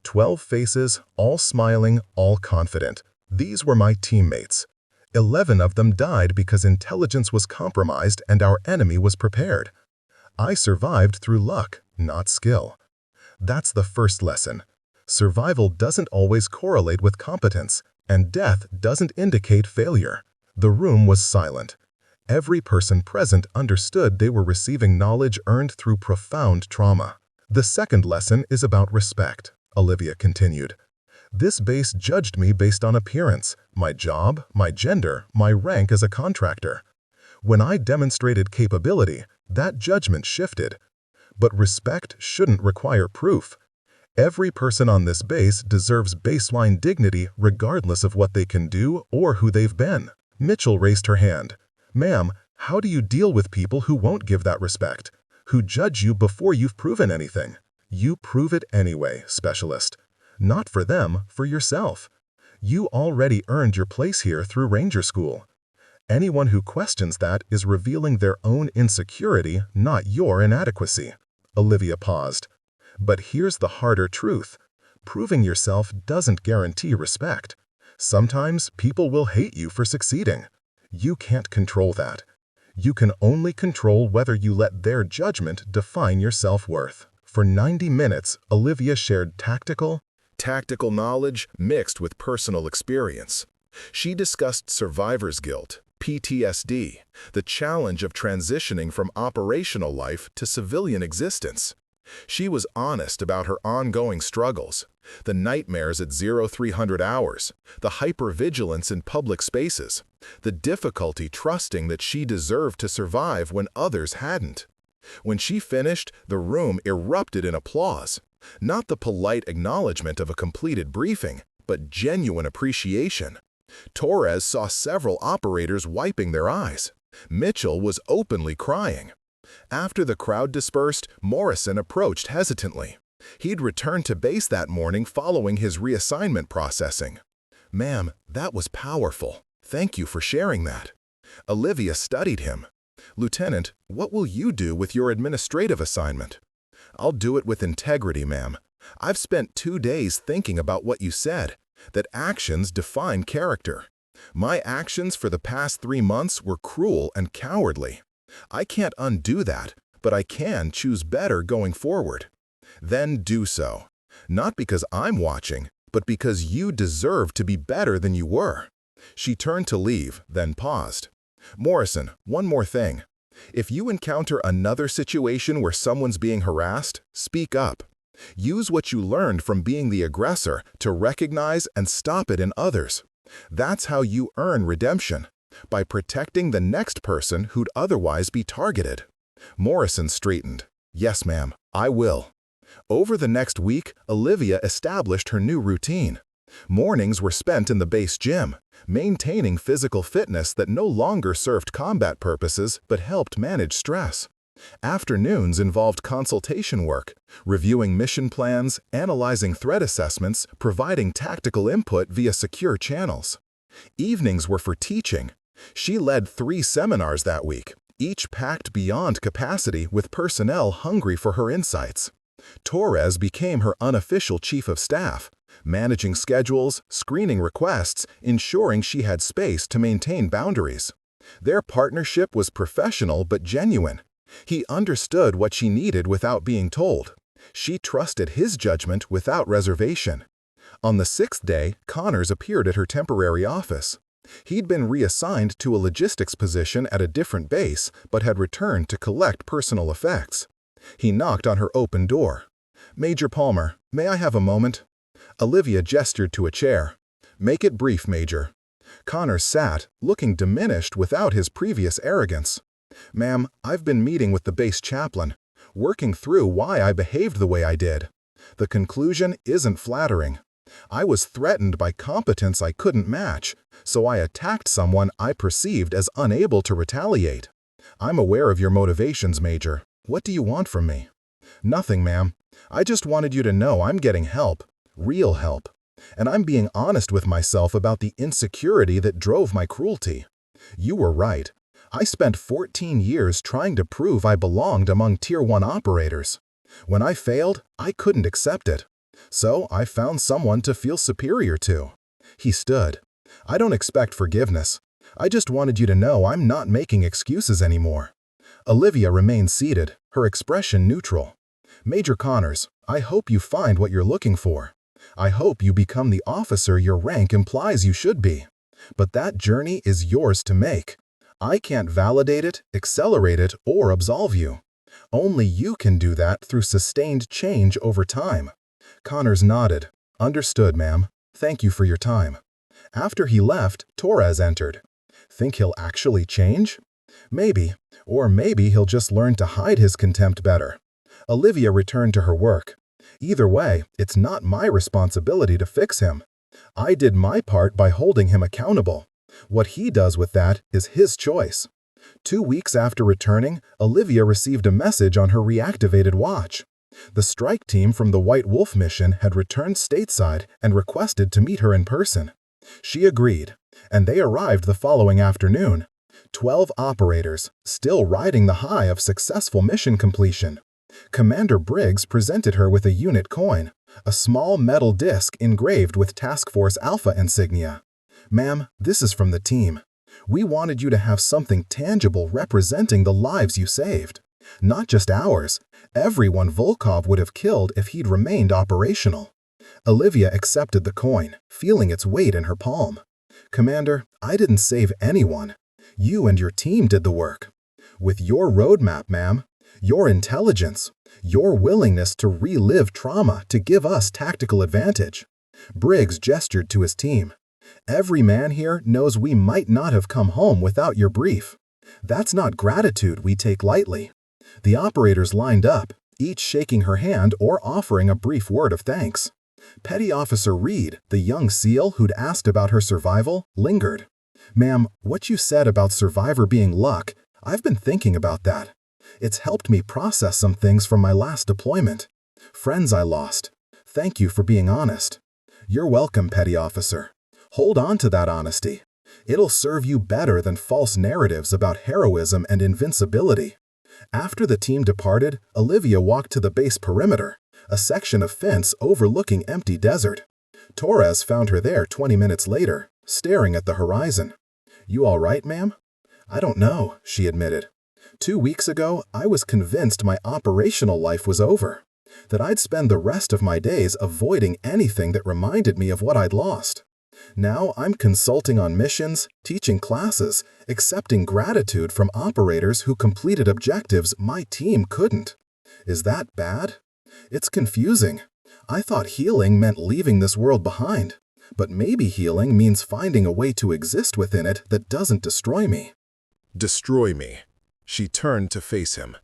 12 faces, all smiling, all confident. These were my teammates. 11 of them died because intelligence was compromised and our enemy was prepared. I survived through luck, not skill. That's the first lesson. Survival doesn't always correlate with competence, and death doesn't indicate failure. The room was silent. Every person present understood they were receiving knowledge earned through profound trauma. "The second lesson is about respect," Olivia continued. "This base judged me based on appearance, my job, my gender, my rank as a contractor. When I demonstrated capability, that judgment shifted. But respect shouldn't require proof. Every person on this base deserves baseline dignity regardless of what they can do or who they've been." Mitchell raised her hand. "Ma'am, how do you deal with people who won't give that respect, who judge you before you've proven anything?" "You prove it anyway, specialist. Not for them, for yourself. You already earned your place here through Ranger School. Anyone who questions that is revealing their own insecurity, not your inadequacy. Olivia paused. But here's the harder truth. Proving yourself doesn't guarantee respect. Sometimes people will hate you for succeeding. You can't control that. You can only control whether you let their judgment define your self-worth. For 90 minutes, Olivia shared tactical knowledge mixed with personal experience. She discussed survivor's guilt, PTSD, the challenge of transitioning from operational life to civilian existence. She was honest about her ongoing struggles, the nightmares at 0300 hours, the hypervigilance in public spaces, the difficulty trusting that she deserved to survive when others hadn't. When she finished, the room erupted in applause, not the polite acknowledgement of a completed briefing, but genuine appreciation. Torres saw several operators wiping their eyes. Mitchell was openly crying. After the crowd dispersed, Morrison approached hesitantly. He'd returned to base that morning following his reassignment processing. "Ma'am, that was powerful. Thank you for sharing that." Olivia studied him. "Lieutenant, what will you do with your administrative assignment?" "I'll do it with integrity, ma'am. I've spent 2 days thinking about what you said, that actions define character. My actions for the past 3 months were cruel and cowardly. I can't undo that, but I can choose better going forward." "Then do so. Not because I'm watching, but because you deserve to be better than you were." She turned to leave, then paused. "Morrison, one more thing. If you encounter another situation where someone's being harassed, speak up. Use what you learned from being the aggressor to recognize and stop it in others. That's how you earn redemption, by protecting the next person who'd otherwise be targeted." Morrison straightened. "Yes, ma'am, I will." Over the next week, Olivia established her new routine. Mornings were spent in the base gym, maintaining physical fitness that no longer served combat purposes but helped manage stress. Afternoons involved consultation work, reviewing mission plans, analyzing threat assessments, providing tactical input via secure channels. Evenings were for teaching. She led 3 seminars that week, each packed beyond capacity with personnel hungry for her insights. Torres became her unofficial chief of staff, managing schedules, screening requests, ensuring she had space to maintain boundaries. Their partnership was professional but genuine. He understood what she needed without being told. She trusted his judgment without reservation. On the 6th day, Connors appeared at her temporary office. He'd been reassigned to a logistics position at a different base, but had returned to collect personal effects. He knocked on her open door. "Major Palmer, may I have a moment?" Olivia gestured to a chair. "Make it brief, Major." Connors sat, looking diminished without his previous arrogance. "Ma'am, I've been meeting with the base chaplain, working through why I behaved the way I did. The conclusion isn't flattering. I was threatened by competence I couldn't match, so I attacked someone I perceived as unable to retaliate. I'm aware of your motivations, Major. What do you want from me?" "Nothing, ma'am. I just wanted you to know I'm getting help, real help. And I'm being honest with myself about the insecurity that drove my cruelty. You were right. I spent 14 years trying to prove I belonged among Tier 1 operators. When I failed, I couldn't accept it. So I found someone to feel superior to." He stood. "I don't expect forgiveness. I just wanted you to know I'm not making excuses anymore." Olivia remained seated, her expression neutral. "Major Connors, I hope you find what you're looking for. I hope you become the officer your rank implies you should be. But that journey is yours to make. I can't validate it, accelerate it, or absolve you. Only you can do that through sustained change over time." Connors nodded. "Understood, ma'am. Thank you for your time." After he left, Torres entered. "Think he'll actually change?" "Maybe. Or maybe he'll just learn to hide his contempt better." Olivia returned to her work. "Either way, it's not my responsibility to fix him. I did my part by holding him accountable. What he does with that is his choice." 2 weeks after returning, Olivia received a message on her reactivated watch. The strike team from the White Wolf mission had returned stateside and requested to meet her in person. She agreed, and they arrived the following afternoon, 12 operators, still riding the high of successful mission completion. Commander Briggs presented her with a unit coin, a small metal disc engraved with Task Force Alpha insignia. "Ma'am, this is from the team. We wanted you to have something tangible representing the lives you saved. Not just ours, everyone Volkov would have killed if he'd remained operational." Olivia accepted the coin, feeling its weight in her palm. "Commander, I didn't save anyone. You and your team did the work. With your roadmap, ma'am, your intelligence, your willingness to relive trauma to give us tactical advantage." Briggs gestured to his team. "Every man here knows we might not have come home without your brief. That's not gratitude we take lightly." The operators lined up, each shaking her hand or offering a brief word of thanks. Petty Officer Reed, the young SEAL who'd asked about her survival, lingered. "Ma'am, what you said about survivor being luck, I've been thinking about that. It's helped me process some things from my last deployment. Friends I lost. Thank you for being honest." "You're welcome, Petty Officer. Hold on to that honesty. It'll serve you better than false narratives about heroism and invincibility." After the team departed, Olivia walked to the base perimeter, a section of fence overlooking empty desert. Torres found her there 20 minutes later, staring at the horizon. "You all right, ma'am?" "I don't know," she admitted. 2 weeks ago, I was convinced my operational life was over, that I'd spend the rest of my days avoiding anything that reminded me of what I'd lost. Now I'm consulting on missions, teaching classes, accepting gratitude from operators who completed objectives my team couldn't. Is that bad? It's confusing. I thought healing meant leaving this world behind, but maybe healing means finding a way to exist within it that doesn't destroy me." Destroy me. She turned to face him.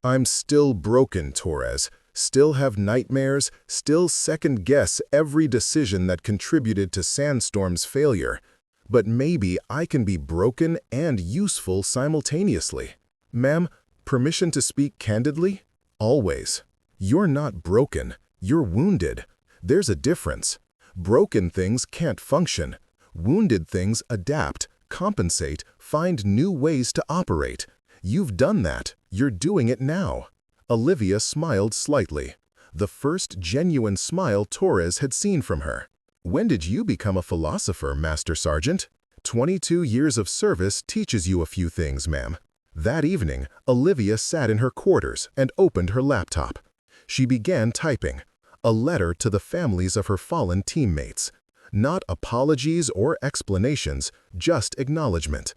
"I'm still broken, Torres. Still have nightmares, still second-guess every decision that contributed to Sandstorm's failure. But maybe I can be broken and useful simultaneously. Ma'am, permission to speak candidly? Always. You're not broken. You're wounded. There's a difference. Broken things can't function. Wounded things adapt, compensate, find new ways to operate. You've done that. You're doing it now." Olivia smiled slightly, the first genuine smile Torres had seen from her. "When did you become a philosopher, Master Sergeant?" 22 years of service teaches you a few things, ma'am." That evening, Olivia sat in her quarters and opened her laptop. She began typing, a letter to the families of her fallen teammates. Not apologies or explanations, just acknowledgement.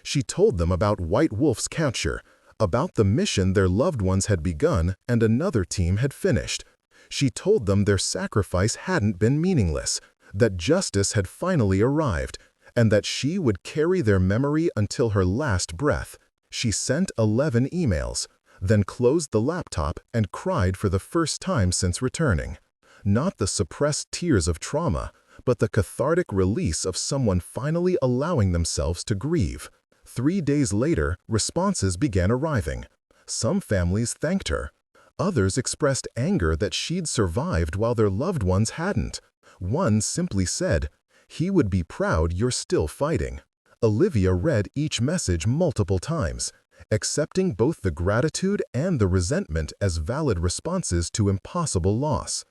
She told them about White Wolf's capture, about the mission their loved ones had begun and another team had finished. She told them their sacrifice hadn't been meaningless, that justice had finally arrived, and that she would carry their memory until her last breath. She sent 11 emails, then closed the laptop and cried for the first time since returning. Not the suppressed tears of trauma, but the cathartic release of someone finally allowing themselves to grieve. 3 days later, responses began arriving. Some families thanked her. Others expressed anger that she'd survived while their loved ones hadn't. One simply said, "He would be proud you're still fighting." Olivia read each message multiple times, accepting both the gratitude and the resentment as valid responses to impossible loss.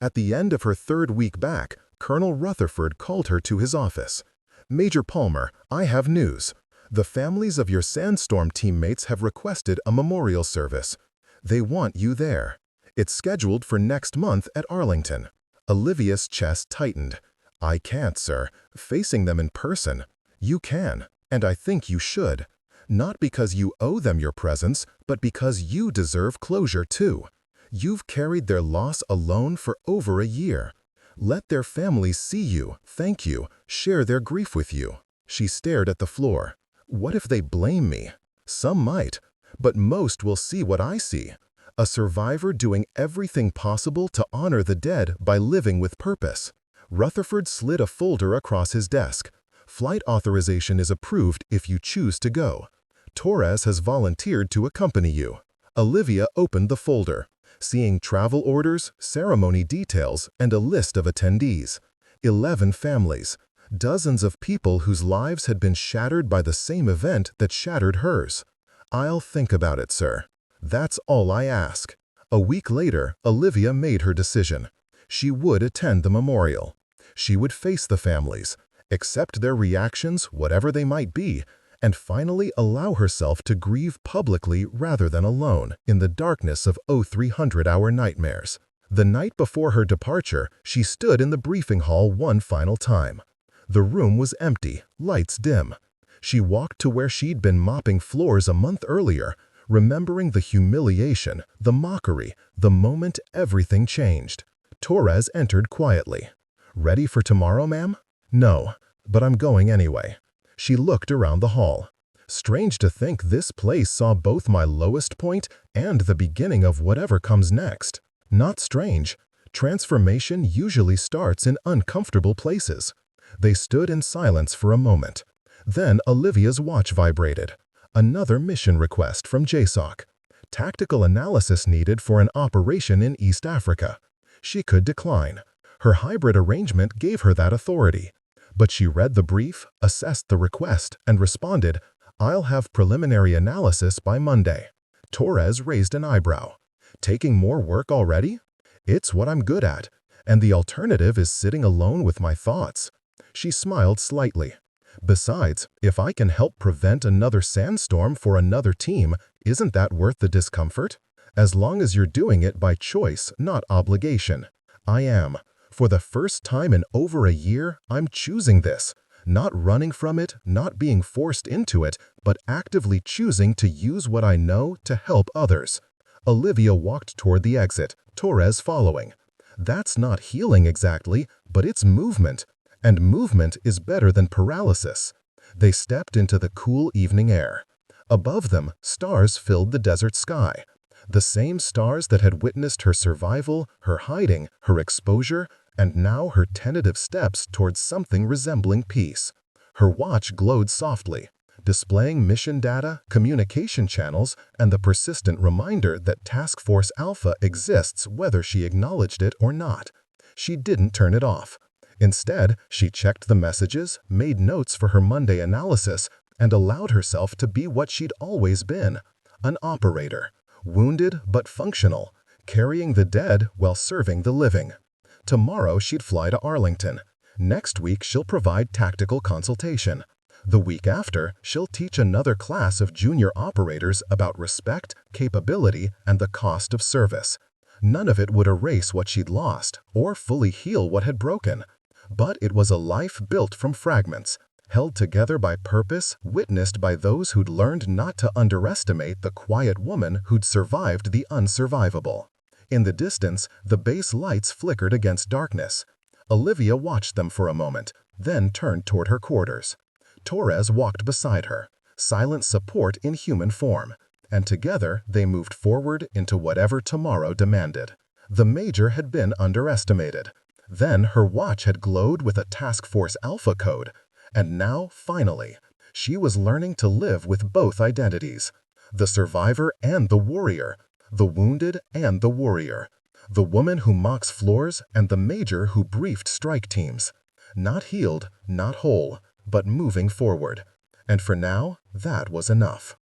At the end of her 3rd week back, Colonel Rutherford called her to his office. "Major Palmer, I have news. The families of your Sandstorm teammates have requested a memorial service. They want you there. It's scheduled for next month at Arlington." Olivia's chest tightened. "I can't, sir. Facing them in person. You can, and I think you should. Not because you owe them your presence, but because you deserve closure too. You've carried their loss alone for over a year. Let their families see you, thank you, share their grief with you." She stared at the floor. "What if they blame me? Some might, but most will see what I see. A survivor doing everything possible to honor the dead by living with purpose." Rutherford slid a folder across his desk. "Flight authorization is approved if you choose to go. Torres has volunteered to accompany you." Olivia opened the folder, seeing travel orders, ceremony details, and a list of attendees. 11 families. Dozens of people whose lives had been shattered by the same event that shattered hers. "I'll think about it, sir. That's all I ask." A week later, Olivia made her decision. She would attend the memorial. She would face the families, accept their reactions, whatever they might be, and finally allow herself to grieve publicly rather than alone in the darkness of 0300-hour nightmares. The night before her departure, she stood in the briefing hall one final time. The room was empty, lights dim. She walked to where she'd been mopping floors a month earlier, remembering the humiliation, the mockery, the moment everything changed. Torres entered quietly. "Ready for tomorrow, ma'am?" "No, but I'm going anyway." She looked around the hall. "Strange to think this place saw both my lowest point and the beginning of whatever comes next." Not strange. Transformation usually starts in uncomfortable places. They stood in silence for a moment. Then Olivia's watch vibrated. Another mission request from JSOC. Tactical analysis needed for an operation in East Africa. She could decline. Her hybrid arrangement gave her that authority. But she read the brief, assessed the request, and responded, "I'll have preliminary analysis by Monday." Torres raised an eyebrow. "Taking more work already? It's what I'm good at, and the alternative is sitting alone with my thoughts." She smiled slightly. "Besides, if I can help prevent another sandstorm for another team, isn't that worth the discomfort? As long as you're doing it by choice, not obligation." "I am. For the first time in over a year, I'm choosing this. Not running from it, not being forced into it, but actively choosing to use what I know to help others." Olivia walked toward the exit, Torres following. "That's not healing exactly, but it's movement. And movement is better than paralysis." They stepped into the cool evening air. Above them, stars filled the desert sky. The same stars that had witnessed her survival, her hiding, her exposure, and now her tentative steps towards something resembling peace. Her watch glowed softly, displaying mission data, communication channels, and the persistent reminder that Task Force Alpha exists whether she acknowledged it or not. She didn't turn it off. Instead, she checked the messages, made notes for her Monday analysis, and allowed herself to be what she'd always been, an operator, wounded but functional, carrying the dead while serving the living. Tomorrow she'd fly to Arlington. Next week she'll provide tactical consultation. The week after, she'll teach another class of junior operators about respect, capability, and the cost of service. None of it would erase what she'd lost or fully heal what had broken. But it was a life built from fragments, held together by purpose, witnessed by those who'd learned not to underestimate the quiet woman who'd survived the unsurvivable. In the distance, the base lights flickered against darkness. Olivia watched them for a moment, then turned toward her quarters. Torres walked beside her, silent support in human form, and together they moved forward into whatever tomorrow demanded. The Major had been underestimated. Then her watch had glowed with a Task Force Alpha code, and now, finally, she was learning to live with both identities. The survivor and the warrior, the wounded and the warrior, the woman who mocks floors and the Major who briefed strike teams. Not healed, not whole, but moving forward. And for now, that was enough.